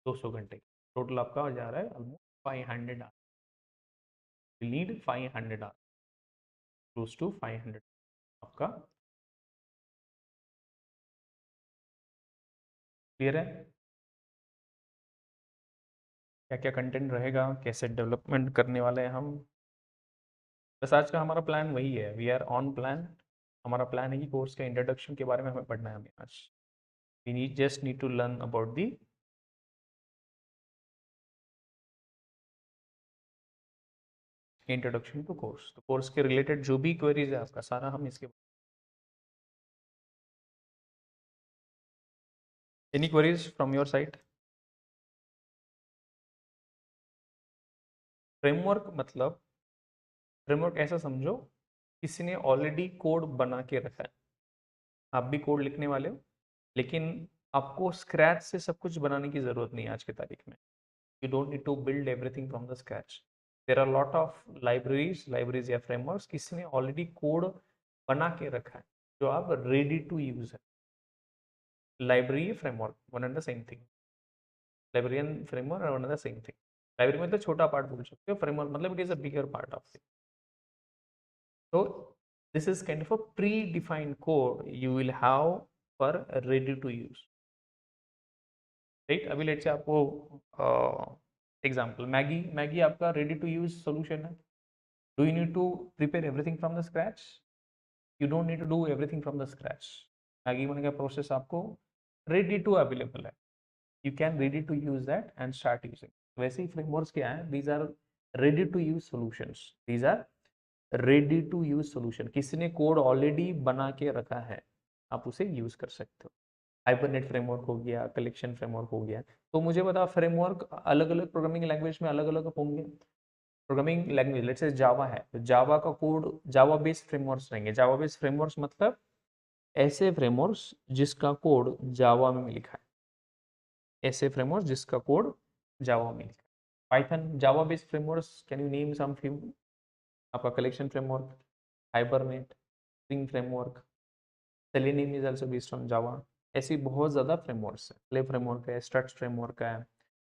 200 घंटे, टोटल आपका जा रहा है almost 500 hours. Will need 500 hours, close to 500 आपका। क्लियर है क्या क्या कंटेंट रहेगा, कैसे डेवलपमेंट करने वाले हैं हम। बस आज का हमारा प्लान वही है, वी आर ऑन प्लान। हमारा प्लान है कि कोर्स के इंट्रोडक्शन के बारे में हमें पढ़ना है हमें आज। We need to learn about the introduction to course. तो कोर्स के रिलेटेड जो भी क्वेरीज है आपका सारा हम इसके। Any queries from your side. Framework मतलब, फ्रेमवर्क ऐसा समझो किसी ने ऑलरेडी कोड बना के रखा है, आप भी कोड लिखने वाले हो, लेकिन आपको स्क्रैच से सब कुछ बनाने की जरूरत नहीं है आज की तारीख में। You don't need to build everything from the scratch. There are lot of libraries या फ्रेमवर्क्स किसी ने ऑलरेडी कोड बना के रखा है जो आप रेडी टू यूज है। Library framework one and the same thing, librarian framework one and the same thing. Library मतलब छोटा पार्ट बोल सकते हो, फ्रेमवर्क मतलब it is a bigger part of it. So this is kind of a pre-defined code you will have for ready to use, right? अभी let's say आपको example Maggi आपका ready to use solution है। Do you need to prepare everything from the scratch? You don't need to do everything from the scratch. Maggi बनने का process आपको ready to available है, you can ready to use that and start using. वैसे ही frameworks क्या है, these are ready to use solutions, these are ready to use solution. किसी ने कोड ऑलरेडी बना के रखा है, आप उसे यूज कर सकते हो। हाइबरनेट फ्रेमवर्क हो गया, कलेक्शन फ्रेमवर्क हो गया। तो मुझे बता, फ्रेमवर्क अलग अलग प्रोग्रामिंग लैंग्वेज में अलग अलग होंगे। प्रोग्रामिंग लैंग्वेज लेट्स से जावा है, तो जावा का कोड जावा बेस्ड फ्रेमवर्क्स रहेंगे। जावा बेस्ड फ्रेमवर्क्स मतलब ऐसे फ्रेमवर्क्स जिसका कोड जावा में लिखा है, ऐसे फ्रेमवर्क जिसका कोड जावा में लिखा है। Python Java based frameworks, can you name some few? आपका collection framework, Hibernate, Spring framework, Selenium is also based on Java. ऐसी बहुत ज़्यादा फ्रेमवर्क्स है, प्ले फ्रेमवर्क है, स्ट्रक्स फ्रेमवर्क है,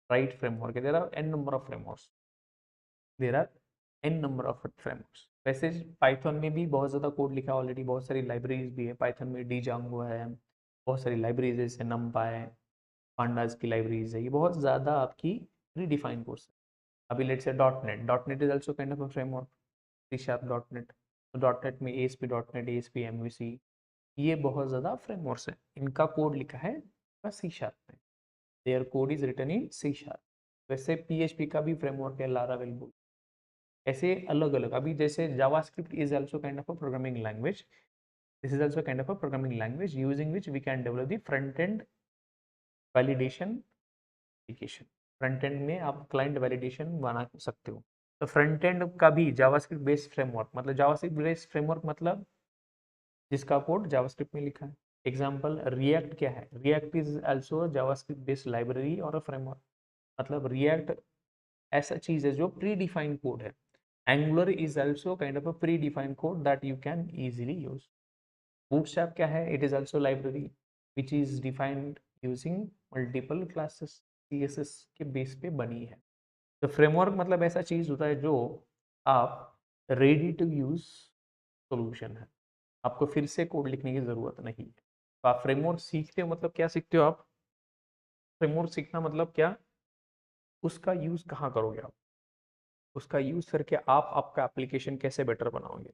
राइट फ्रेमवर्क है, there are n number of frameworks, there are n number of frameworks. वैसे Python में भी बहुत ज़्यादा कोड लिखा है ऑलरेडी, बहुत सारी लाइब्रेरीज भी है पाइथन में, डीजांगो है, बहुत सारी लाइब्रेरीज जैसे नमपाई, पांडाज की लाइब्रेरीज है, ये बहुत ज़्यादा आपकी प्री डिफाइंड कोर्स है। अभी let's say dot net is also kind of a framework, C sharp dot net, तो डॉट नेट में ASP dot net, ASP MVC, ये बहुत ज़्यादा फ्रेमवर्क्स है, इनका कोड लिखा है सी शार्प में, their code is written in C sharp. वैसे PHP का भी फ्रेमवर्क है, लारावेल बोल, ऐसे अलग अलग। अभी जैसे JavaScript is also kind of a programming language, this is also kind of a programming language using which we can develop the front end validation application. Front end में आप क्लाइंट वैलिडेशन बना सकते हो, तो फ्रंट एंड का भी JavaScript based framework, मतलब JavaScript based framework मतलब जिसका कोड जावास्क्रिप्ट में लिखा है। एग्जांपल रिएक्ट क्या है? React is also JavaScript based library और अ फ्रेमवर्क, मतलब रिएक्ट ऐसा चीज है जो प्री डिफाइंड कोड है। Angular is also kind of a pre defined code that you can easily use. Bootstrap क्या है? It is also library which is defined using multiple classes, CSS के base पे बनी है। तो फ्रेमवर्क मतलब ऐसा चीज होता है जो आप रेडी टू यूज सॉल्यूशन है, आपको फिर से कोड लिखने की जरूरत नहीं है। तो आप फ्रेमवर्क सीखते हो मतलब क्या सीखते हो आप? फ्रेमवर्क सीखना मतलब क्या? उसका यूज कहाँ करोगे आप, उसका यूज करके आप आपका एप्लीकेशन कैसे बेटर बनाओगे,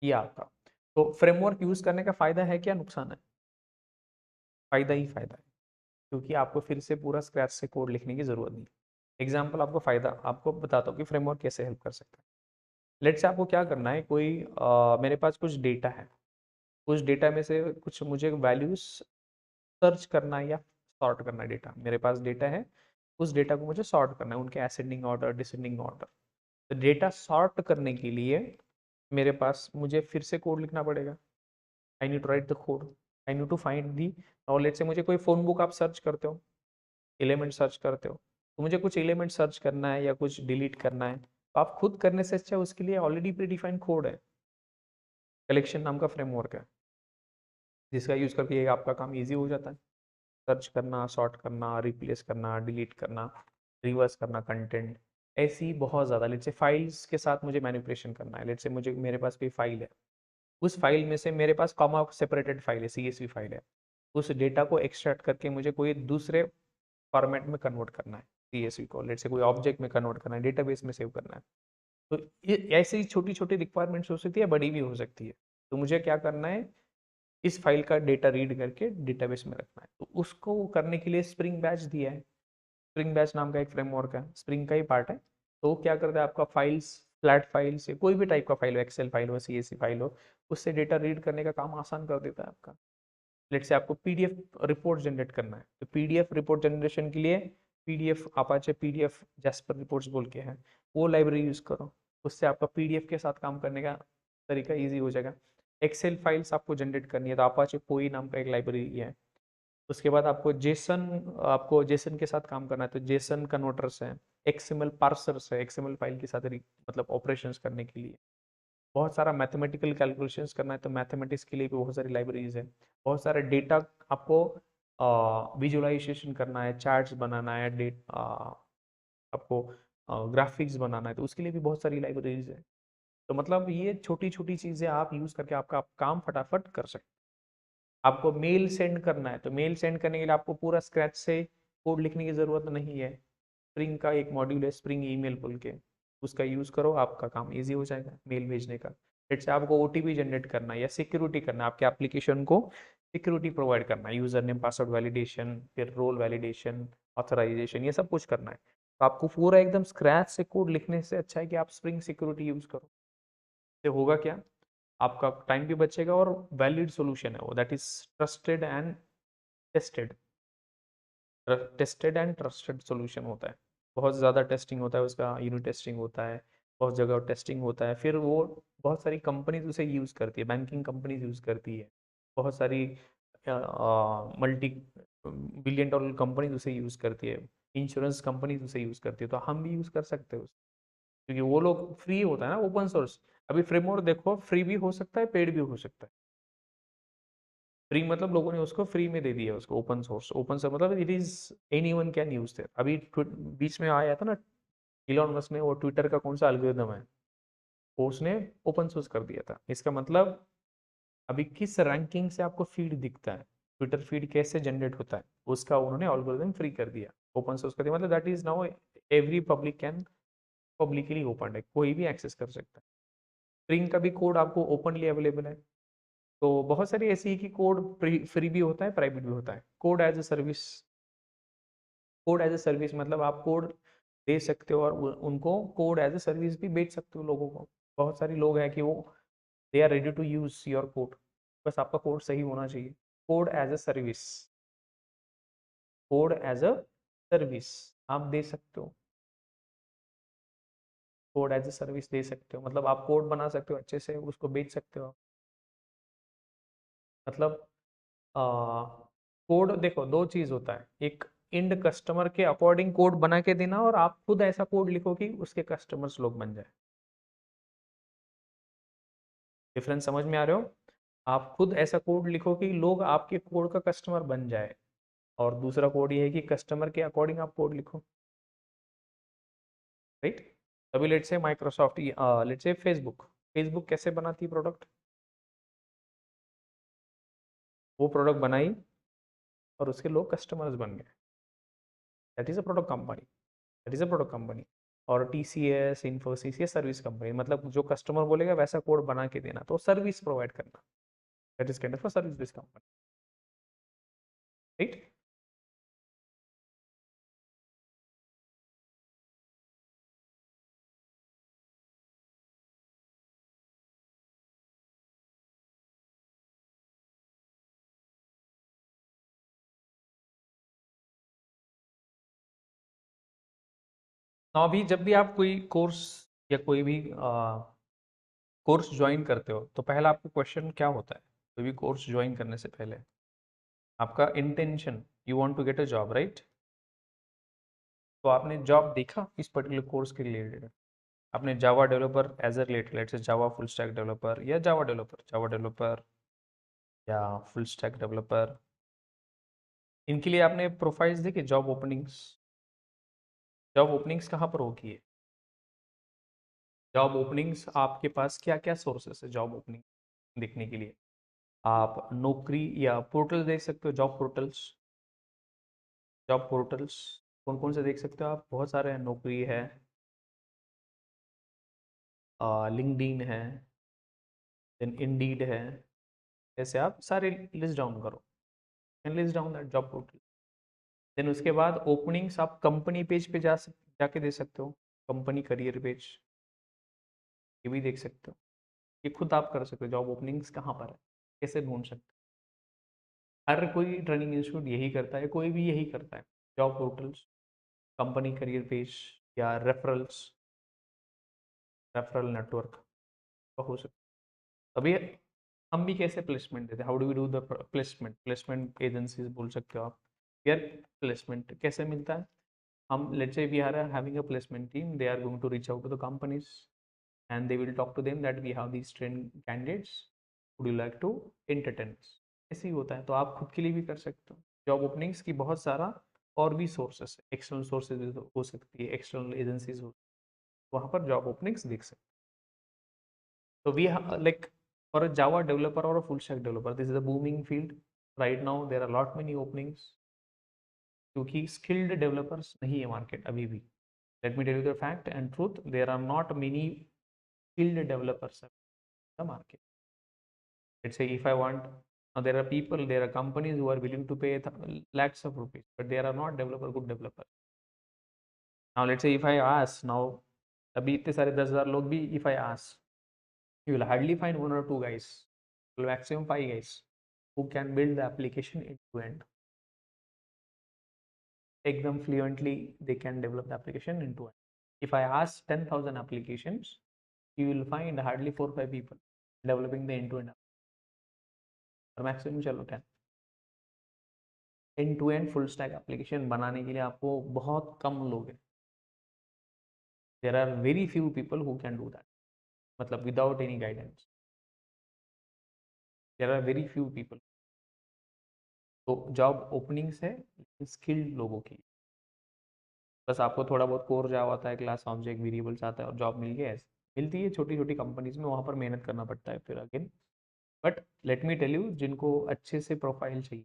ये आपका। तो फ्रेमवर्क यूज करने का फायदा है क्या नुकसान है? फायदा ही फायदा है, क्योंकि आपको फिर से पूरा स्क्रैच से कोड लिखने की जरूरत नहीं। एग्जाम्पल आपको फायदा आपको बताता हूँ कि फ्रेमवर्क कैसे हेल्प कर सकता है। लेट्स से आपको क्या करना है, कोई मेरे पास कुछ डेटा है, कुछ डेटा में से कुछ मुझे वैल्यूज सर्च करना है या सॉर्ट करना है। डेटा मेरे पास डेटा है, उस डेटा को मुझे सॉर्ट करना है उनके असेंडिंग ऑर्डर, डिसेंडिंग ऑर्डर। तो डेटा सॉर्ट करने के लिए मेरे पास मुझे फिर से कोड लिखना पड़ेगा। I need to write the code, I need to find the. और लेट्स से मुझे कोई फोन बुक आप सर्च करते हो, एलिमेंट सर्च करते हो, तो मुझे कुछ एलिमेंट सर्च करना है या कुछ डिलीट करना है, तो आप खुद करने से अच्छा उसके लिए ऑलरेडी प्री डिफाइंड कोड है, कलेक्शन नाम का फ्रेमवर्क है, जिसका यूज करके ये आपका काम इजी हो जाता है। सर्च करना, सॉर्ट करना, रिप्लेस करना, डिलीट करना, रिवर्स करना कंटेंट, ऐसी बहुत ज़्यादा। लेट्स से फाइल्स के साथ मुझे मैनिपुलेशन करना है, लेट्स से मुझे मेरे पास कोई फाइल है, उस फाइल में से मेरे पास कॉमा सेपरेटेड फाइल है, CSV फाइल है, उस डेटा को एक्सट्रैक्ट करके मुझे कोई दूसरे फॉर्मेट में कन्वर्ट करना है, CSV को लेट्स से कोई ऑब्जेक्ट में कन्वर्ट करना है, डेटाबेस में सेव करना है। तो ये ऐसी छोटी छोटी रिक्वायरमेंट्स हो सकती है, बड़ी भी हो सकती है। तो मुझे क्या करना है, इस फाइल का डेटा रीड करके डेटाबेस में रखना है, तो उसको करने के लिए स्प्रिंग बैच दिया है। स्प्रिंग बैच नाम का एक फ्रेमवर्क है, स्प्रिंग का ही पार्ट है। तो क्या करता है, आपका फाइल्स, फ्लैट फाइल से कोई भी टाइप का फाइल हो, एक्सेल फाइल हो, CSV फाइल हो, उससे डेटा रीड करने का काम आसान कर देता है आपका। लेट से आपको PDF रिपोर्ट जनरेट करना है, तो PDF रिपोर्ट जनरेशन के लिए PDF Apache PDF jasper reports बोल के है, वो लाइब्रेरी यूज करो, उससे आपका PDF के साथ काम करने का तरीका ईजी हो जाएगा। एक्सेल फाइल्स आपको जनरेट करनी है, तो अपाचे कोई नाम का एक लाइब्रेरी है। उसके बाद आपको जेसन के साथ काम करना है, तो जेसन कन्वर्टर्स है, XML पार्सर्स है, XML फाइल के साथ मतलब ऑपरेशंस करने के लिए। बहुत सारा मैथमेटिकल कैलकुलेशंस करना है, तो मैथमेटिक्स के लिए भी बहुत सारी लाइब्रेरीज है। बहुत सारा डेटा आपको विजुअलाइजेशन करना है, चार्ट्स बनाना है, आपको ग्राफिक्स बनाना है, तो उसके लिए भी बहुत सारी लाइब्रेरीज है। तो मतलब ये छोटी छोटी चीज़ें आप यूज़ करके आपका आप काम फटाफट कर सकते हैं। आपको मेल सेंड करना है, तो मेल सेंड करने के लिए आपको पूरा स्क्रैच से कोड लिखने की ज़रूरत नहीं है। स्प्रिंग का एक मॉड्यूल है, स्प्रिंग ईमेल बोल के, उसका यूज़ करो, आपका काम ईजी हो जाएगा मेल भेजने का। लेट्स से आपको OTP जनरेट करना है या सिक्योरिटी करना है, आपके एप्लीकेशन को सिक्योरिटी प्रोवाइड करना है, यूजर नेम पासवर्ड वैलिडेशन, फिर रोल वैलिडेशन, ऑथराइजेशन, ये सब कुछ करना है। तो आपको पूरा एकदम स्क्रैच से कोड लिखने से अच्छा है कि आप स्प्रिंग सिक्योरिटी यूज़ करो। तो होगा क्या, आपका टाइम भी बचेगा और वैलिड सॉल्यूशन है वो, that is trusted and tested, tested and trusted solution होता है। बहुत ज़्यादा टेस्टिंग होता है उसका, यूनिट टेस्टिंग होता है, बहुत जगह टेस्टिंग होता है, फिर वो बहुत सारी कंपनीज उसे यूज़ करती है, बैंकिंग कंपनीज यूज़ करती है, बहुत सारी मल्टी बिलियन डॉलर कंपनीज उसे यूज़ करती है, इंश्योरेंस कंपनीज उसे यूज़ करती है, तो हम भी यूज़ कर सकते हैं उसे, क्योंकि वो लोग फ्री होता है ना, ओपन सोर्स। अभी फ्रेमवर्क देखो, फ्री भी हो सकता है, पेड भी हो सकता है। फ्री मतलब लोगों ने उसको फ्री में दे दिया उसको, ओपन सोर्स। ओपन सोर्स मतलब it is anyone can use that. अभी बीच में आया था ना, इलॉन मस्क ने वो ट्विटर का कौन सा एल्गोरिदम है, वो उसने ओपन सोर्स कर दिया था। इसका मतलब अभी किस रैंकिंग से आपको फीड दिखता है, ट्विटर फीड कैसे जनरेट होता है, उसका उन्होंने एल्गोरिदम फ्री कर दिया, ओपन सोर्स कर दिया। मतलब that is now every public can, publicly open है, कोई भी एक्सेस कर सकता है। स्प्रिंग का भी कोड आपको ओपनली अवेलेबल है। तो बहुत सारी ऐसी है कि कोड फ्री भी होता है, प्राइवेट भी होता है। Code as a service, code as a service मतलब आप कोड दे सकते हो और उनको कोड एज ए सर्विस भी बेच सकते हो लोगों को। बहुत सारे लोग हैं कि वो they are ready to use your code, बस आपका कोड सही होना चाहिए। Code as a service, code as a service आप दे सकते हो, कोड एज ए सर्विस दे सकते हो, मतलब आप कोड बना सकते हो अच्छे से, उसको बेच सकते हो। मतलब कोड देखो, दो चीज होता है, एक इंड कस्टमर के अकॉर्डिंग कोड बना के देना, और आप खुद ऐसा कोड लिखो कि उसके कस्टमर्स लोग बन जाए। डिफरेंस समझ में आ रहे हो? आप खुद ऐसा कोड लिखो कि लोग आपके कोड का कस्टमर बन जाए, और दूसरा कोड ये है कि कस्टमर के अकॉर्डिंग आप कोड लिखो, राइट? अभी लेट्स से Microsoft, let's say Facebook, Facebook कैसे बनाती है प्रोडक्ट? वो प्रोडक्ट बनाई और उसके लोग कस्टमर्स बन गए, that is a product company, that is a product company. और टीसीएस, इन्फोसिस, ये सर्विस कंपनी, मतलब जो कस्टमर बोलेगा वैसा कोड बना के देना, तो सर्विस प्रोवाइड करना, that is kind of service based company, right? तो अभी जब भी आप कोई कोर्स या कोई भी कोर्स ज्वाइन करते हो, तो पहला आपको क्वेश्चन क्या होता है? कोई भी कोर्स ज्वाइन करने से पहले आपका intention, you want to get a job, right? तो आपने जॉब देखा इस पर्टिकुलर कोर्स के रिलेटेड, आपने Java developer as a related, let's say Java full stack developer, या जावा डेवलपर या फुल स्टैक डेवलपर, इनके लिए आपने प्रोफाइल्स देखे, जॉब ओपनिंग्स, जॉब ओपनिंग्स कहाँ पर होगी है? जॉब ओपनिंग्स आपके पास क्या क्या सोर्सेस है जॉब ओपनिंग देखने के लिए? आप नौकरी या पोर्टल देख सकते हो, जॉब पोर्टल्स, जॉब पोर्टल्स कौन कौन से देख सकते हो आप? बहुत सारे हैं, नौकरी है, लिंक्डइन है, देन इंडीड है, ऐसे आप सारे लिस्ट डाउन करो, and list down that job portal. Then उसके बाद ओपनिंग्स आप कंपनी पेज पे जाके दे सकते हो, कंपनी करियर पेज, ये भी देख सकते हो। ये खुद आप कर सकते हो, जॉब ओपनिंग्स कहाँ पर है, कैसे ढूंढ सकते हो। हर कोई ट्रेनिंग इंस्टीट्यूट यही करता है, कोई भी यही करता है, job portals, company career page, या रेफरल्स, रेफरल नेटवर्क हो सकता है। अभी हम भी कैसे प्लेसमेंट देते हैं, how do we do the placement, placement agencies बोल सकते हो आप। यार प्लेसमेंट कैसे मिलता है? हम let's say we are having a placement team, they are going to reach out to the companies and they will talk to them that we have these trained candidates, would you like to entertain us? ऐसे ही होता है, तो आप खुद के लिए भी कर सकते हो। जॉब ओपनिंग्स की बहुत सारा और भी सोर्सेस, एक्सटर्नल सोर्सेज हो सकती है, एक्सटर्नल एजेंसीज हो, वहाँ पर जॉब ओपनिंग्स देख सकते हो। तो we like for a Java developer और a full stack developer, this is a booming field right now, there are lot many openings, क्योंकि स्किल्ड डेवलपर्स नहीं है मार्केट अभी भी। Let me tell you the fact and truth, there are not many skilled developers in the market. Let's say if I want, now there are people, there are companies who are willing to pay lakhs of rupees, but there are not developer, good developers. Now let's say if I ask now, अभी इतने सारे 10,000 लोग भी, if I ask, you will hardly find one or two guys, maximum 5 guys who can build the application end to end. Take them fluently, they can develop the application end to end. If I ask 10,000 applications, you will find hardly 4 or 5 people developing the end to end. और maximum चलो 10। End to end full stack application बनाने के लिए आपको बहुत कम लोग हैं, there are very few people who can do that, मतलब without any guidance, there are very few people. तो जॉब ओपनिंग्स है स्किल्ड लोगों की, बस आपको थोड़ा बहुत कोर जावा आता है, क्लास ऑब्जेक्ट वेरिएबल्स आता है और जॉब मिल गया, ऐसे मिलती है छोटी छोटी कंपनीज में, वहाँ पर मेहनत करना पड़ता है फिर again. But let me tell you, जिनको अच्छे से प्रोफाइल चाहिए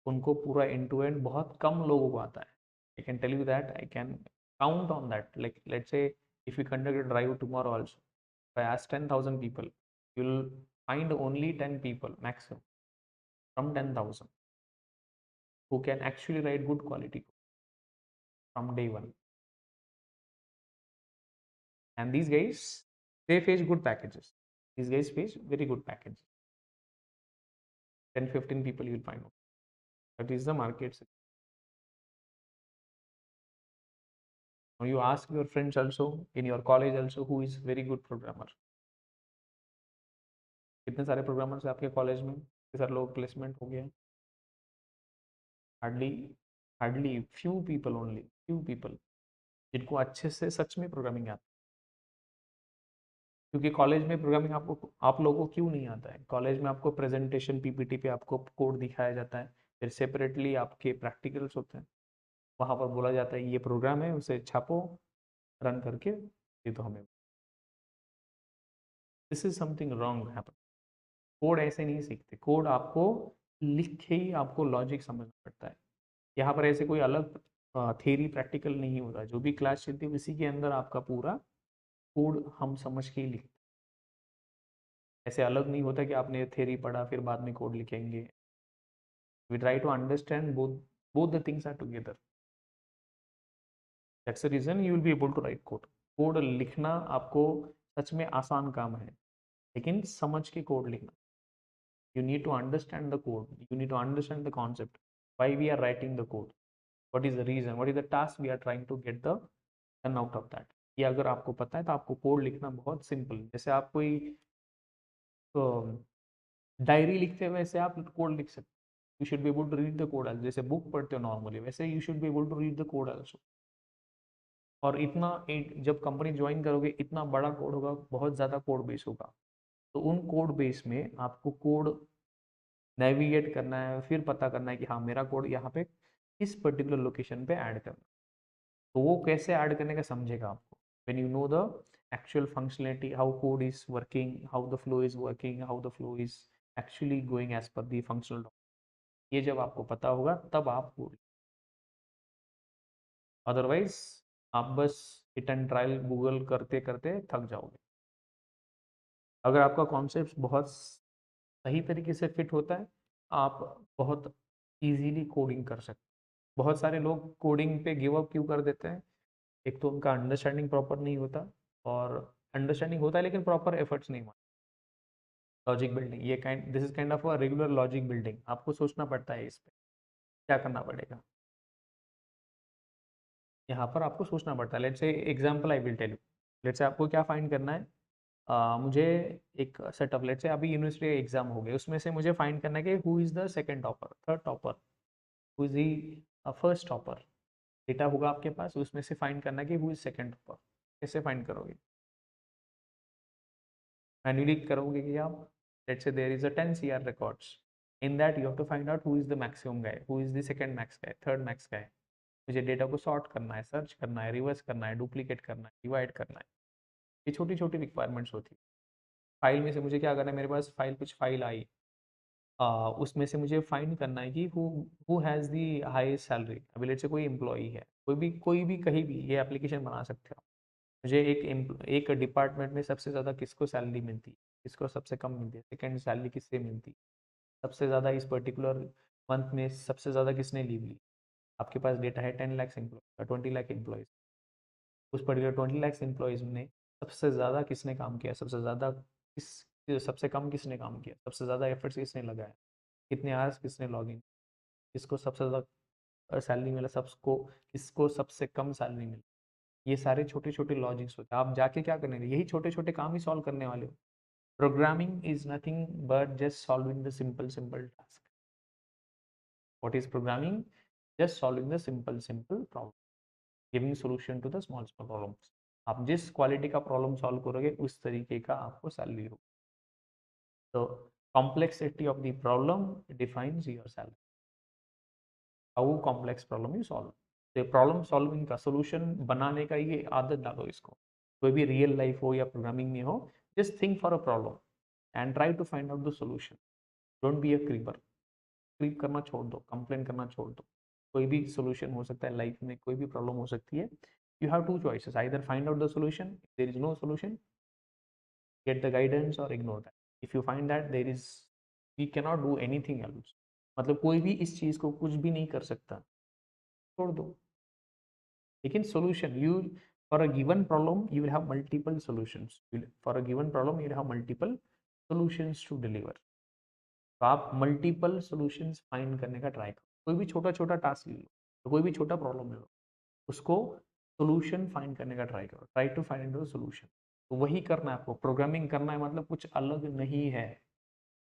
उनको पूरा एंड टू एंड बहुत कम लोगों को आता है। I can tell you that, I can count on that, like let's say if you conduct a drive tomorrow also, if I ask 10,000 people, you'll find only 10 people maximum from 10,000 who can actually write good quality code from day one. And these guys, they face good packages. These guys face very good packages. 10 15 people you will find out. That is the market. Now you ask your friends also in your college also who is very good programmer. कितने सारे programmers आपके college में, कितने सारे लोग placement हो गया? Hardly, hardly few people, only few people जिनको अच्छे से सच में प्रोग्रामिंग आता है। क्योंकि कॉलेज में प्रोग्रामिंग आपको, आप लोगों को क्यों नहीं आता है? कॉलेज में आपको प्रेजेंटेशन पीपीटी पे आपको कोड दिखाया जाता है, फिर सेपरेटली आपके प्रैक्टिकल्स होते हैं, वहाँ पर बोला जाता है ये प्रोग्राम है, उसे छापो, रन करके ये तो हमें, this is something wrong happen. Code ऐसे नहीं सीखते, कोड आपको लिख के ही आपको लॉजिक समझना पड़ता है। यहाँ पर ऐसे कोई अलग थ्योरी प्रैक्टिकल नहीं होता, जो भी क्लास चलती है उसी के अंदर आपका पूरा कोड हम समझ के ही लिखते हैं। ऐसे अलग नहीं होता कि आपने थ्योरी पढ़ा फिर बाद में कोड लिखेंगे। We try to understand both the things are together. That's the reason you will be able to write code. Code लिखना आपको सच में आसान काम है, लेकिन समझ के कोड लिखना, you need to understand the code, you need to understand the concept, why we are writing the code, what is the reason, what is the task we are trying to get the done out of that। ये अगर आपको पता है तो आपको code लिखना बहुत simple, जैसे आप कोई डायरी लिखते हैं वैसे आप कोड लिख सकते, you should be able to read the code, जैसे बुक पढ़ते हो नॉर्मली वैसे you should be able to read the code also. और इतना जब कंपनी ज्वाइन करोगे इतना बड़ा कोड होगा, बहुत ज़्यादा कोड बेस होगा, तो उन कोड बेस में आपको कोड नेविगेट करना है, फिर पता करना है कि हाँ मेरा कोड यहाँ पे इस पर्टिकुलर लोकेशन पे ऐड करना, तो वो कैसे ऐड करने का समझेगा आपको। When you know the actual functionality, how code is working, how the flow is working, how the flow is actually going as per the functional, ये जब आपको पता होगा तब आप कोड, अदरवाइज आप बस हिट एंड ट्रायल गूगल करते करते थक जाओगे। अगर आपका कॉन्सेप्ट बहुत सही तरीके से फिट होता है, आप बहुत इजीली कोडिंग कर सकते हैं। बहुत सारे लोग कोडिंग पे गिव अप क्यों कर देते हैं? एक तो उनका अंडरस्टैंडिंग प्रॉपर नहीं होता, और अंडरस्टैंडिंग होता है लेकिन प्रॉपर एफर्ट्स नहीं मारते। लॉजिक बिल्डिंग, ये kind, this is kind of a regular logic building, आपको सोचना पड़ता है इस पे क्या करना पड़ेगा, यहाँ पर आपको सोचना पड़ता है। Let's say example I will tell you, let's say आपको क्या फाइंड करना है, मुझे एक सेटअप, लेट्स से अभी यूनिवर्सिटी एग्जाम हो गए, उसमें से मुझे फाइंड करना है कि who is the second topper, third topper, who is the first topper. Data होगा आपके पास, उसमें से फाइंड करना है कि हु इज सेकंड टॉपर। कैसे फाइंड करोगे? मैन्युअली करोगे कि आप, let's say there is a 10 CR records, in that you have to find out who is the maximum guy, who is the second max guy, third max guy। मुझे data को sort करना है, search करना है, reverse करना है, duplicate करना है, डिवाइड करना है, ये छोटी छोटी रिक्वायरमेंट्स होती है। फाइल में से मुझे क्या करना है, मेरे पास फाइल, कुछ फाइल आई, उसमें से मुझे फाइंड करना है कि who has the highest salary. अभी लेट्स से कोई एम्प्लॉई है, कोई भी कहीं भी ये एप्लीकेशन बना सकते हो। मुझे एक डिपार्टमेंट में सबसे ज़्यादा किसको सैलरी मिलती है, किसको सबसे कम मिलती है, सेकेंड सैलरी किससे मिलती है, सबसे ज़्यादा इस पर्टिकुलर मंथ में सबसे ज़्यादा किसने लीव ली। आपके पास डेटा है 10 लाख एम्प्लॉय, 20 लाख एम्प्लॉयज़, उस पर्टिकुलर 20 लाख एम्प्लॉयज़ में सबसे ज़्यादा किसने काम किया, सबसे ज़्यादा किस, सबसे कम किसने काम किया, सबसे ज़्यादा एफर्ट्स किसने लगाया, कितने आवर्स किसने लॉग इन, किसको सबसे ज़्यादा सैलरी मिला, सबको किसको सबसे कम सैलरी मिली। ये सारे छोटे छोटे लॉजिक्स होते हैं, आप जाके क्या करने, यही छोटे छोटे काम ही सॉल्व करने वाले हो। Programming is nothing but just solving the simple task. What is programming? Just solving the simple problem, giving solution to the small problems. आप जिस क्वालिटी का प्रॉब्लम सॉल्व करोगे उस तरीके का आपको सैलरी हो. तो complexity of the problem defines your salary. How complex problem you solve. तो प्रॉब्लम सॉल्विंग का सोल्यूशन बनाने का ये आदत डालो इसको. कोई भी रियल लाइफ हो या प्रोग्रामिंग में हो, just think for a problem and try to find out the solution. Don't be a creeper. Creep करना छोड़ दो, कंप्लेन करना छोड़ दो. कोई भी सोल्यूशन हो सकता है लाइफ में, कोई भी प्रॉब्लम हो सकती है. You have two choices, either find out the solution, there is no solution, get the guidance और ignore that. If you find that there is, we can not do anything else. मतलब कोई भी इस चीज को कुछ भी नहीं कर सकता, छोड़ दो. लेकिन solution, you for a given problem you will have multiple solutions. For a given problem you will have multiple solutions to deliver. तो आप मल्टीपल सॉल्यूशंस फाइंड करने का ट्राई करो. कोई भी छोटा छोटा टास्क ले लो, तो कोई भी छोटा प्रॉब्लम ले लो, उसको सॉल्यूशन फाइंड करने का ट्राई करो. Try to find the solution. तो वही करना है आपको. प्रोग्रामिंग करना है मतलब कुछ अलग नहीं है.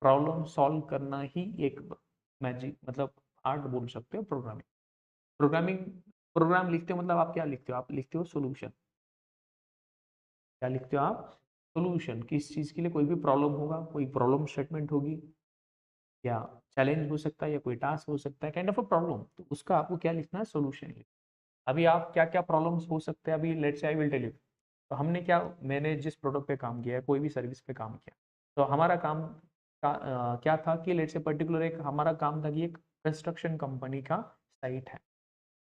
प्रॉब्लम सॉल्व करना ही एक मैजिक, मतलब आर्ट बोल सकते हो प्रोग्रामिंग. प्रोग्रामिंग, प्रोग्राम लिखते हो मतलब आप क्या लिखते हो? आप लिखते हो सॉल्यूशन. क्या लिखते हो आप? सॉल्यूशन. किस चीज के लिए? कोई भी प्रॉब्लम होगा, कोई प्रॉब्लम स्टेटमेंट होगी, या चैलेंज हो सकता है, या कोई टास्क हो सकता है, काइंड ऑफ अ प्रॉब्लम. तो उसका आपको क्या लिखना है? सॉल्यूशन. अभी आप क्या क्या प्रॉब्लम्स हो सकते हैं, अभी लेट्स से आई विल टेल यू. तो हमने क्या, मैंने जिस प्रोडक्ट पे काम किया है, कोई भी सर्विस पे काम किया, तो हमारा काम का क्या था कि लेट्स से पर्टिकुलर एक हमारा काम था कि एक कंस्ट्रक्शन कंपनी का साइट है.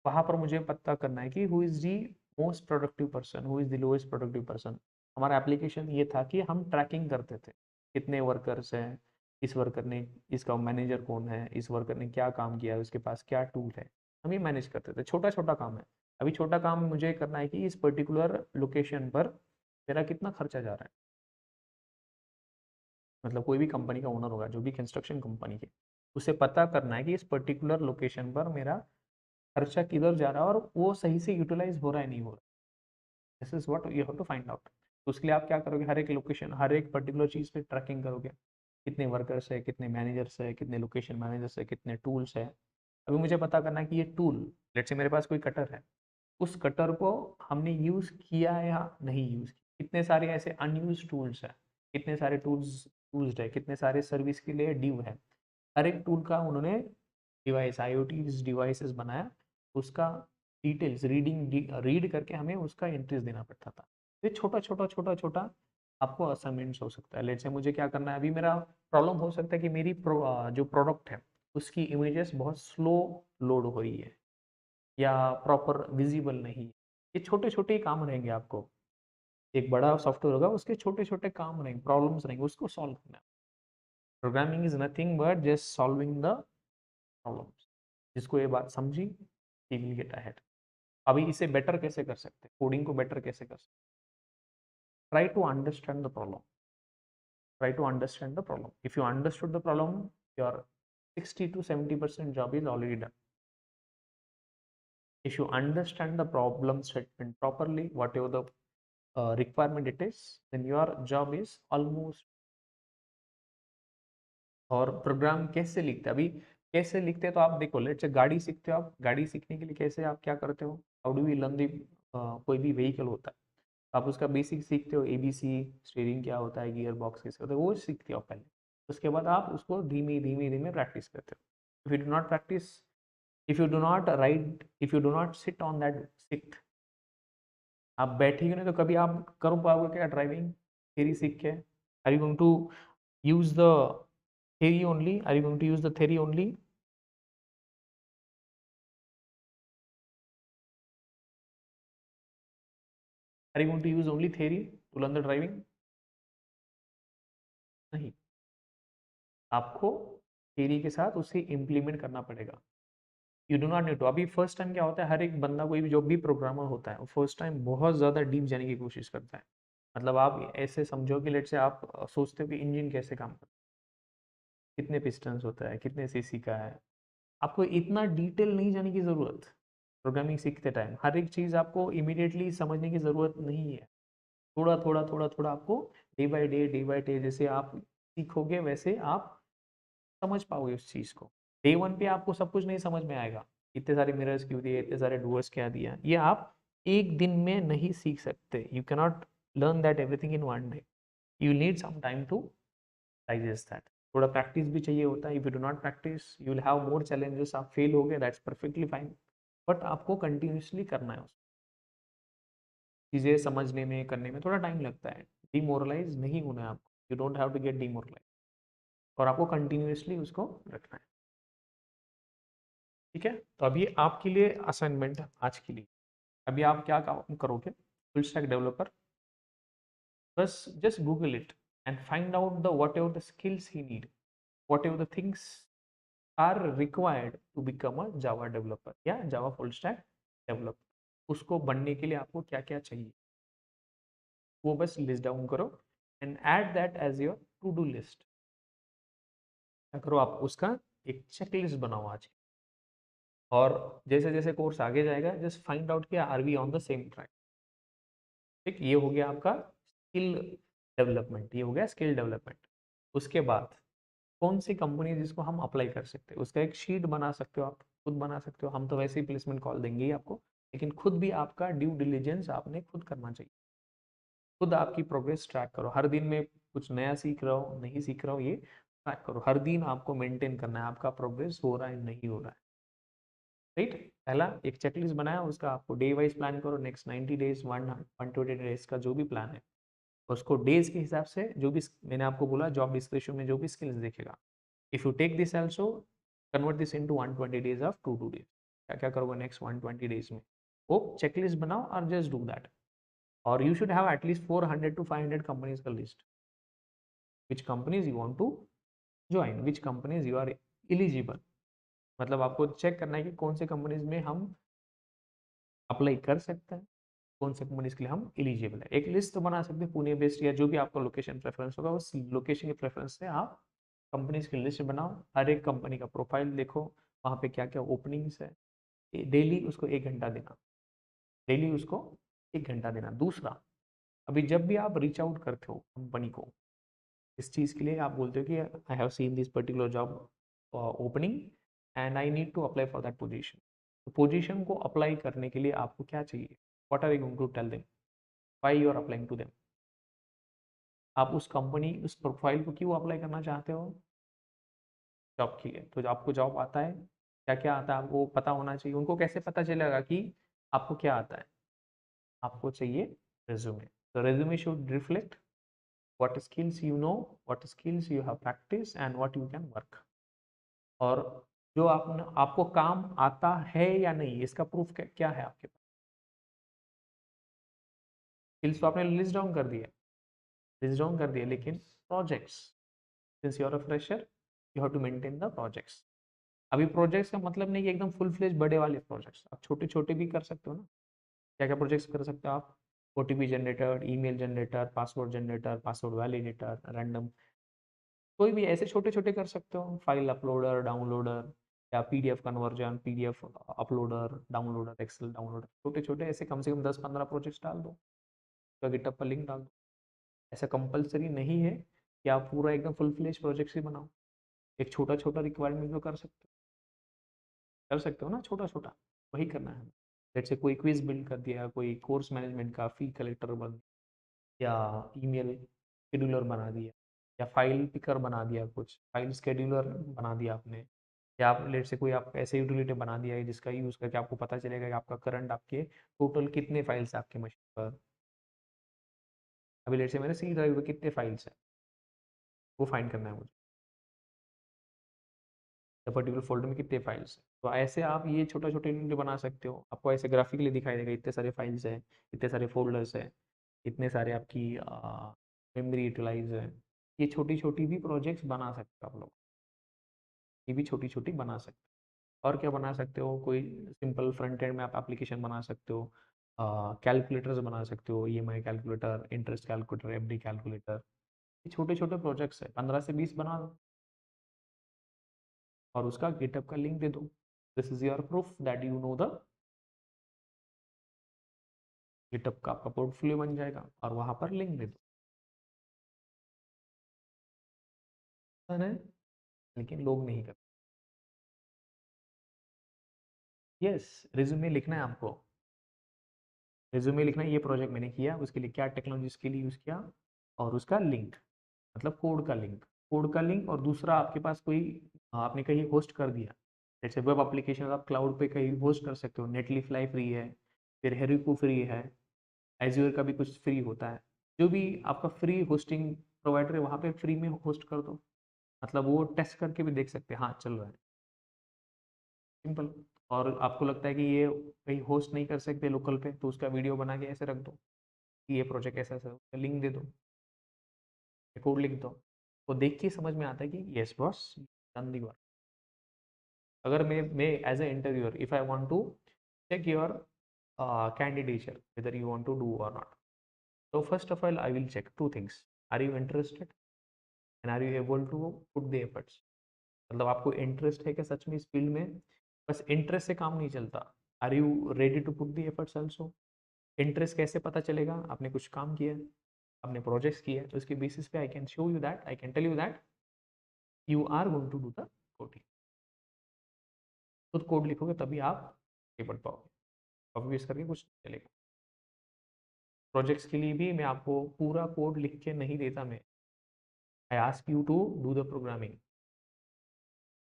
वहां पर मुझे पता करना है कि who is the most productive person, who is the lowest productive person. हमारा एप्लीकेशन ये था कि हम ट्रैकिंग करते थे कितने वर्कर्स हैं, इस वर्कर ने, इसका मैनेजर कौन है, इस वर्कर ने क्या काम किया है, उसके पास क्या टूल है. हम ये मैनेज करते थे. छोटा छोटा काम है. अभी छोटा काम मुझे करना है कि इस पर्टिकुलर लोकेशन पर मेरा कितना खर्चा जा रहा है. मतलब कोई भी कंपनी का ओनर होगा, जो भी कंस्ट्रक्शन कंपनी के, उसे पता करना है कि इस पर्टिकुलर लोकेशन पर मेरा खर्चा किधर जा रहा है और वो सही से यूटिलाइज हो रहा है नहीं हो रहा. This is what you have to find out. तो उसके लिए आप क्या करोगे? हर एक लोकेशन, हर एक पर्टिकुलर चीज़ पे ट्रैकिंग करोगे. कितने वर्कर्स है, कितने मैनेजर्स है, कितने लोकेशन मैनेजर्स है, कितने टूल्स है. अभी मुझे पता करना है कि ये टूल, लेट्स से मेरे पास कोई कटर है, उस कटर को हमने यूज़ किया है या नहीं यूज़ किया. कितने सारे ऐसे अनयूज टूल्स है, कितने सारे टूल्स यूज्ड है, कितने सारे सर्विस के लिए ड्यू है. हर एक टूल का उन्होंने डिवाइस, आईओटी डिवाइसेस बनाया, उसका डिटेल्स रीड करके हमें उसका एंट्रीज देना पड़ता था. ये छोटा छोटा छोटा छोटा आपको असाइनमेंट्स हो सकता है. लेट्स से मुझे क्या करना है, अभी मेरा प्रॉब्लम हो सकता है कि मेरी जो प्रोडक्ट है उसकी इमेजेस बहुत स्लो लोड हो रही है, या प्रॉपर विजिबल नहीं है. ये छोटे छोटे ही काम रहेंगे आपको. एक बड़ा सॉफ्टवेयर होगा, उसके छोटे छोटे काम रहेंगे, प्रॉब्लम्स रहेंगे, उसको सॉल्व करना है. Programming is nothing but just solving the problems. जिसको ये बात समझी, ही विल गेट अहेड. अभी इसे बेटर कैसे कर सकते हैं, कोडिंग को बेटर कैसे कर सकते हैं? Try to understand the problem. Try to understand the problem. If you understood the problem, your 60 to 70% job is already done. If you understand the problem statement properly, whatever the requirement it is, then your job is almost. और programme कैसे लिखते हैं, अभी कैसे लिखते हैं तो आप देखो. लेट्स से गाड़ी सीखते हो आप, गाड़ी सीखने के लिए कैसे आप क्या करते हो? How do we learn the, कोई भी व्हीकल होता है, आप उसका बेसिक सीखते हो, एबीसी, स्टीयरिंग क्या होता है, गियर बॉक्स कैसे होता है, वो सीखते हो पहले. उसके बाद आप उसको धीमे धीमे धीमे प्रैक्टिस करते हो. If you do not practice, if you do not ride, if you do not sit on that seat, आप बैठेंगे नहीं तो कभी आप कर पाओगे क्या ड्राइविंग थेरी सीख के? Are you going to use the theory only? Are you going to use the theory only? Are you going to use only theory to learn the driving? नहीं. आपको theory के साथ उसे implement करना पड़ेगा. You do not need to. अभी first time क्या होता है, हर एक बंदा, कोई भी जो भी प्रोग्रामर होता है, वो फर्स्ट टाइम बहुत ज़्यादा डीप जाने की कोशिश करता है. मतलब आप ऐसे समझो कि लेट से आप सोचते हो कि इंजन कैसे काम करता है, कितने पिस्टन्स होता है, कितने सीसी का है. आपको इतना डिटेल नहीं जाने की ज़रूरत. प्रोग्रामिंग सीखते टाइम हर एक चीज़ आपको इमीडिएटली समझने की ज़रूरत नहीं है. थोड़ा थोड़ा थोड़ा थोड़ा आपको डे बाय डे जैसे आप सीखोगे वैसे आप समझ पाओगे उस चीज को। डे वन पे आपको सब कुछ नहीं समझ में आएगा, इतने सारे मिरर्स क्यों दिए, इतने सारे डूअर्स क्या दिया, ये आप एक दिन में नहीं सीख सकते। You cannot learn that everything in one day, you need some time to digest that. थोड़ा प्रैक्टिस भी चाहिए होता है। If you do not practice you will have more challenges, आप फेल हो गए दैट्स परफेक्टली फाइन, बट आपको continuously करना है। चीज़ें समझने में करने में थोड़ा टाइम लगता है। डिमोरलाइज नहीं होना है आपको, you don't have to get demoralize, और आपको कंटिन्यूसली उसको रखना है। ठीक है, तो अभी आपके लिए असाइनमेंट है आज के लिए। अभी आप क्या काम करोगे, फुल स्टैक डेवलपर, बस just Google it and find out the whatever the skills he need, whatever the things are required to become a Java developer या जावा फुल स्टैक डेवलपर। उसको बनने के लिए आपको क्या क्या चाहिए वो बस लिस्ट डाउन करो and add that as your to do list. क्या करो, आप उसका एक चेकलिस्ट बनाओ आज। और जैसे जैसे कोर्स आगे जाएगा जस्ट फाइंड आउट कि are we on the same track. ठीक, ये हो गया आपका स्किल डेवलपमेंट, ये हो गया स्किल डेवलपमेंट। उसके बाद कौन सी कंपनी जिसको हम अप्लाई कर सकते हैं उसका एक शीट बना सकते हो, आप खुद बना सकते हो। हम तो वैसे ही प्लेसमेंट कॉल देंगे ही आपको, लेकिन खुद भी आपका ड्यू डिलीजेंस आपने खुद करना चाहिए। खुद आपकी प्रोग्रेस ट्रैक करो, हर दिन में कुछ नया सीख रहा हो नहीं सीख रहा हो ये ट्रैक करो। हर दिन आपको मेंटेन करना है आपका प्रोग्रेस हो रहा है नहीं हो रहा है। राइट, पहला एक चेकलिस्ट बनाया, उसका आपको डे वाइज प्लान करो। नेक्स्ट 90 डेज 120 डेज का जो भी प्लान है उसको डेज के हिसाब से, जो भी मैंने आपको बोला जॉब डिस्क्रिप्शन में जो भी स्किल्स देखेगा, if you take this also convert this into 120 days of to do days. क्या क्या करोगे नेक्स्ट 120 डेज में, वो चेकलिस्ट बनाओ और जस्ट डू दैट। और you should have at least 400 to 500 companies का list, which companies you want to join, which companies you are eligible. मतलब आपको चेक करना है कि कौन से कंपनीज में हम अप्लाई कर सकते हैं, कौन से कंपनीज के लिए हम एलिजिबल है। एक लिस्ट तो बना सकते हैं पुणे बेस्ड या जो भी आपका लोकेशन प्रेफरेंस होगा, उस लोकेशन के प्रेफरेंस से आप कंपनीज की लिस्ट बनाओ। हर एक कंपनी का प्रोफाइल देखो, वहाँ पे क्या क्या ओपनिंग्स है। डेली उसको 1 घंटा देना, डेली उसको 1 घंटा देना। दूसरा, अभी जब भी आप रीच आउट करते हो कंपनी को इस चीज़ के लिए, आप बोलते हो कि I have seen this particular job opening and I need to apply for that position. तो पोजीशन को अप्लाई करने के लिए आपको क्या चाहिए, what are you going to tell them, why you are applying to them. आप उस कंपनी उस प्रोफाइल को क्यों अप्लाई करना चाहते हो, जॉब के लिए। तो आपको जॉब आता है, क्या क्या आता है आपको पता होना चाहिए। उनको कैसे पता चलेगा कि आपको क्या आता है, आपको चाहिए रेज्यूमे। तो resume should reflect what skills you know, what skills you have practiced and what you can work। और जो आपको काम आता है या नहीं इसका प्रूफ क्या है आपके पास। स्किल्स तो आपने लिस्ट डाउन कर दिया, लिस्ट डाउन कर दिया, लेकिन projects, since you are a fresher you have to maintain the projects. अभी प्रोजेक्ट्स का मतलब नहीं कि एकदम फुल फ्लेज बड़े वाले प्रोजेक्ट्स, आप छोटे छोटे भी कर सकते हो ना। क्या क्या प्रोजेक्ट्स कर सकते हो आप, OTP generator, email generator, password validator, random, कोई भी ऐसे छोटे छोटे कर सकते हो। फाइल अपलोडर डाउनलोडर या PDF conversion, PDF uploader downloader, excel downloader, छोटे छोटे ऐसे कम से कम 10-15 प्रोजेक्ट्स डाल दो, उसका गिटअप पर लिंक डाल दो। ऐसा कंपलसरी नहीं है कि आप पूरा एकदम फुल फ्लेज प्रोजेक्ट्स ही बनाओ, एक छोटा छोटा रिक्वायरमेंट तो कर सकते हो ना, छोटा छोटा वही करना है। जैसे कोई क्विज बिल्ड कर दिया, कोई कोर्स मैनेजमेंट का फी कलेक्टर बन, या ईमेल शेड्यूलर बना दिया, या फाइल पिकर बना दिया, कुछ फाइल शेड्यूलर बना दिया आपने, या आप लेट से कोई आप ऐसे यूटिलिटी बना दिया है जिसका यूज़ करके आपको पता चलेगा कि आपका करंट आपके टोटल कितने फाइल्स है आपके मशीन पर। अभी लेट से मेरे सी ड्राइव पे कितने फाइल्स है वो फाइंड करना है मुझे, पर्टिकुलर फोल्डर में कितने फाइल्स है। तो ऐसे आप ये छोटा छोटे यूटिलिटी बना सकते हो, आपको ऐसे ग्राफिकली दिखाई देगा इतने सारे फाइल्स है, इतने सारे फोल्डर्स है, इतने सारे आपकी मेमोरी यूटिलाइज है। ये छोटी छोटी भी प्रोजेक्ट्स बना सकते हो आप लोग, ये भी छोटी छोटी बना सकते हो। और क्या बना सकते हो, कोई सिंपल फ्रंट एंड में आप एप्लीकेशन बना सकते हो, कैलकुलेटर्स बना सकते हो, EMI calculator, interest calculator, FD calculator. ये छोटे छोटे प्रोजेक्ट्स है, 15 से 20 बना दो और उसका गिटअप का लिंक दे दो। This is your proof that you know the GitHub का आपका पोर्टफोलियो बन जाएगा और वहां पर लिंक दे दो। आसान है, लेकिन लोग नहीं करते। यस, रिज्यूमे लिखना है आपको। रिज्यूमे लिखना है, ये प्रोजेक्ट मैंने किया, उसके लिए क्या टेक्नोलॉजी के लिए यूज किया, और उसका लिंक, मतलब कोड का लिंक। कोड का लिंक, और दूसरा आपके पास कोई आपने कहीं होस्ट कर दिया, जैसे वेब एप्लीकेशन आप क्लाउड पे कहीं होस्ट कर सकते हो, नेटली फ्लाई फ्री है, फिर हेरिको फ्री है, एज्योर का भी कुछ फ्री होता है। जो भी आपका फ्री होस्टिंग प्रोवाइडर है वहाँ पे फ्री में होस्ट कर दो, मतलब वो टेस्ट करके भी देख सकते हैं हाँ चल रहा है, सिंपल। और आपको लगता है कि ये कहीं होस्ट नहीं कर सकते लोकल पे, तो उसका वीडियो बना के ऐसे रख दो कि ये प्रोजेक्ट ऐसा ऐसा, लिंक दे दो, कोड लिख दो, तो देख के समझ में आता है कि yes boss done the work. अगर मैं as a interviewer if I want to check your candidature whether you want to do or not, so first of all I will check two things: are you interested and are you able to put the efforts। मतलब आपको interest है क्या सच में इस field में, बस interest से काम नहीं चलता, are you ready to put the efforts also. Interest कैसे पता चलेगा, आपने कुछ काम किया है, आपने प्रोजेक्ट्स किए हैं, तो उसके बेसिस पे I can show you that, I can tell you that you are going to do the coding. खुद कोड लिखोगे तभी आप आगे बढ़ पाओगे, कॉपी पेस्ट करके कुछ नहीं चलेगा। प्रोजेक्ट्स के लिए भी मैं आपको पूरा कोड लिख के नहीं देता, मैं I ask you to do the programming,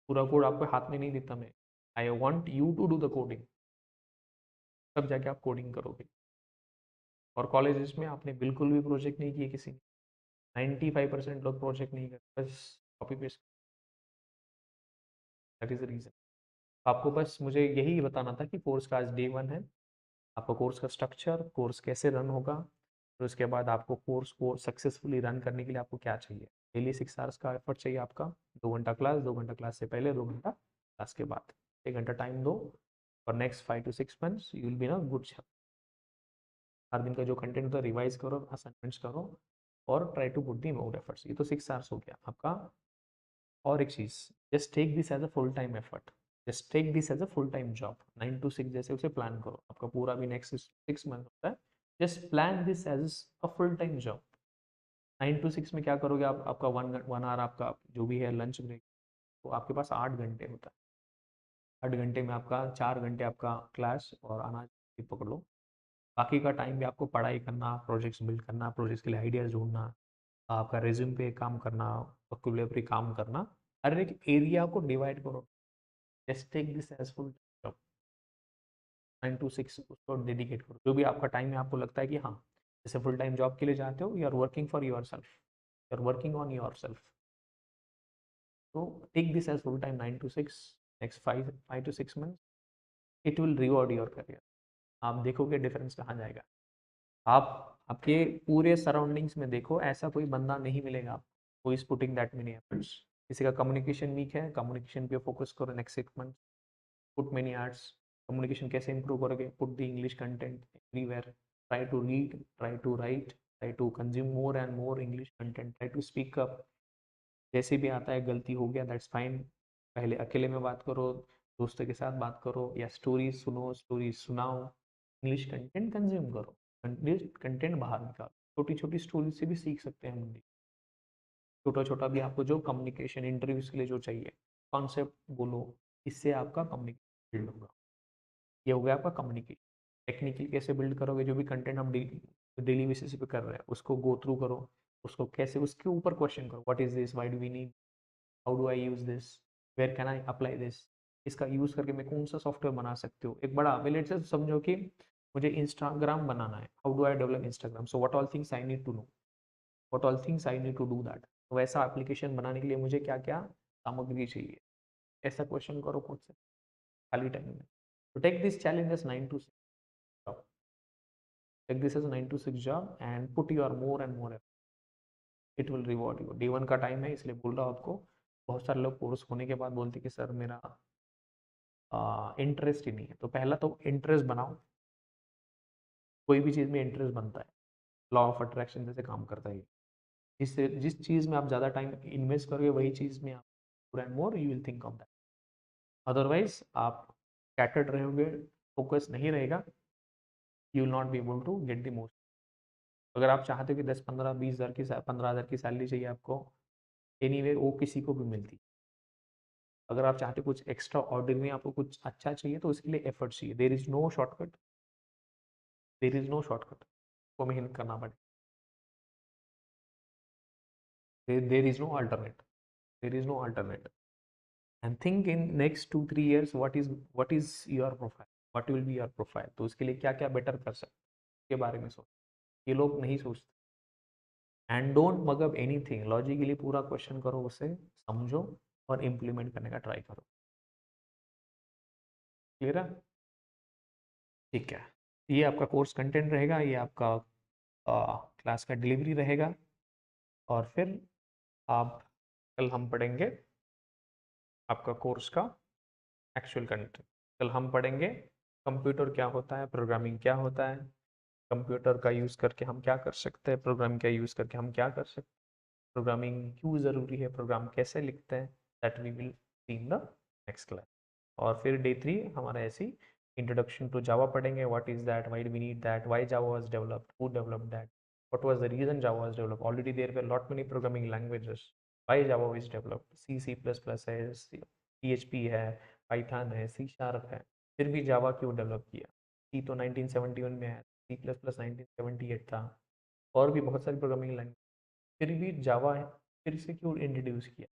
पूरा कोड आपको हाथ में नहीं देता मैं, I want you to do the coding, तब जाके आप कोडिंग करोगे। और कॉलेजेस में आपने बिल्कुल भी प्रोजेक्ट नहीं किए किसी ने, 95% लोग प्रोजेक्ट नहीं करते, बस copy paste. That is the reason. आपको बस मुझे यही बताना था कि कोर्स का आज डे 1 है, आपका कोर्स का स्ट्रक्चर, कोर्स कैसे रन होगा, फिर उसके बाद आपको कोर्स को सक्सेसफुली रन करने के लिए आपको क्या चाहिए। डेली 6 आवर्स का एफर्ट चाहिए आपका, 2 घंटा क्लास, 2 घंटा क्लास से पहले, 2 घंटा क्लास के बाद, 1 घंटा टाइम दो, और next 5 to 6 months you will be in a good shape. हर दिन का जो कंटेंट होता है रिवाइज करो, असाइनमेंट्स करो, और try to put the more efforts. ये तो 6 आवर्स हो गया आपका। और एक चीज, just take this as a full time effort, just take this as a full time job, 9 to 6 जैसे उसे प्लान करो, आपका पूरा भी नेक्स्ट 6 मंथ होता है, just plan this as a full time job. 9 to 6 में क्या करोगे आप, आपका 1 आवर आपका जो भी है लंच ब्रेक, तो आपके पास 8 घंटे होता है। 8 घंटे में आपका 4 घंटे आपका क्लास और आना पकड़ लो, बाकी का टाइम भी आपको पढ़ाई करना, प्रोजेक्ट्स बिल्ड करना, प्रोजेक्ट्स के लिए आइडियाज ढूंढना, आपका रेज्यूम पे काम करना, वोकैबुलरी काम करना, हर एक एरिया को डिवाइड करो। Just take this as full job, 9 to 6 उसको डेडिकेट करो, जो भी आपका टाइम है आपको लगता है कि हाँ जैसे फुल टाइम जॉब के लिए जाते हो, you are working for yourself, you are working on yourself, तो take this as full time 9 to 6, next 5 to 6 months it will reward your career. आप देखोगे डिफरेंस कहाँ जाएगा। आप आपके पूरे सराउंडिंग्स में देखो, ऐसा कोई बंदा नहीं मिलेगा आपको who is putting that many efforts. किसी का कम्युनिकेशन वीक है, कम्युनिकेशन पे फोकस करो next 6 month, put many arts. Communication कैसे इंप्रूव करोगे, put the English content everywhere, try to read, try to write, try to consume more and more English content, try to speak up. जैसे भी आता है, गलती हो गया दैट्स फाइन, पहले अकेले में बात करो, दोस्तों के साथ बात करो, या स्टोरीज सुनो, स्टोरीज सुनाओ, इंग्लिश कंटेंट कंज्यूम करो, कंटेंट बाहर निकालो। छोटी छोटी स्टोरी से भी सीख सकते हैं हम, छोटा छोटा भी आपको जो कम्युनिकेशन इंटरव्यूज के लिए जो चाहिए कॉन्सेप्ट बोलो, इससे आपका कम्युनिकेशन बिल्ड होगा। ये हो गया आपका कम्युनिकेशन। टेक्निकली कैसे बिल्ड करोगे, जो भी कंटेंट हम डेली बेसिस पे कर रहे हैं उसको गो थ्रू करो, उसको कैसे, उसके ऊपर क्वेश्चन करो, what is this, why do we need, how do I use this, where can I apply this, इसका यूज करके मैं कौन सा सॉफ्टवेयर बना सकती हूँ। एक बड़ा पहले से समझो कि मुझे इंस्टाग्राम बनाना है, how do I develop Instagram, so what all things I need to know, what all things I need to do that. तो वैसा एप्लीकेशन बनाने के लिए मुझे क्या क्या सामग्री चाहिए, ऐसा क्वेश्चन करो खुद से खाली टाइम में। तो take this challenge as 9 to 6 job, take this as 9 to 6 job and put your more and more effort, it will reward you। D1 का टाइम है इसलिए बोल रहा हूँ आपको। बहुत सारे लोग कोर्स होने के बाद बोलते कि सर मेरा इंटरेस्ट ही नहीं है, तो पहला तो इंटरेस्ट बनाओ। कोई भी चीज़ में इंटरेस्ट बनता है, लॉ ऑफ अट्रैक्शन जैसे काम करता है। जिस चीज़ में आप ज़्यादा टाइम इन्वेस्ट करोगे वही चीज़ में आप more and more you will think of that. Otherwise आप स्कैटर्ड रहोगे, फोकस नहीं रहेगा, you will not be able to get the most. अगर आप चाहते हो कि 10-15-20 हज़ार की 15 हज़ार की सैलरी चाहिए आपको, एनीवे वो किसी को भी मिलती। अगर आप चाहते हो कुछ एक्स्ट्रा ऑर्डिनरी, आपको कुछ अच्छा चाहिए, तो उसके लिए एफर्ट चाहिए। There is no shortcut, there is no shortcut, को मेहनत करना पड़े, there is no alternate, there is no alternate. And think in next 2-3 years what is your profile, what will be your profile, तो उसके लिए क्या क्या बेटर कर सकते के बारे में सोच। ये लोग नहीं सोचते। And don't mug up anything, logically पूरा क्वेश्चन करो, उसे समझो और इम्प्लीमेंट करने का ट्राई करो। क्लियर है? ठीक है, ये आपका कोर्स कंटेंट रहेगा, ये आपका क्लास का डिलीवरी रहेगा। और फिर आप कल हम पढ़ेंगे आपका कोर्स का एक्चुअल कंटेंट। कल हम पढ़ेंगे कंप्यूटर क्या होता है, प्रोग्रामिंग क्या होता है, कंप्यूटर का यूज़ करके हम क्या कर सकते हैं, प्रोग्रामिंग का यूज़ करके हम क्या कर सकते हैं, प्रोग्रामिंग क्यों ज़रूरी है, प्रोग्राम कैसे लिखते हैं, that we will see in the next class. और फिर डे 3 हमारा ऐसी इंट्रोडक्शन टू जावा पढ़ेंगे, what is that, why do we need that, why Java was developed, who developed that, what was the reason Java was developed. Already there were lot many programming languages. Why Java is developed? C, C++ है, PHP है, Python है, C Sharp है, फिर भी Java क्यों develop किया? C तो 1971 में है, C++ 1978 था, और भी बहुत सारी प्रोग्रामिंग लैंग्वेज, फिर भी जावा फिर से क्यों इंट्रोड्यूस किया?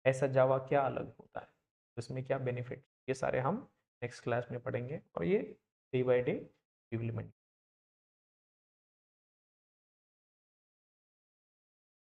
ऐसा जावा क्या अलग होता है, उसमें क्या बेनिफिट, ये सारे हम नेक्स्ट क्लास में पढ़ेंगे, और ये डे बाय डे इम्प्लीमेंट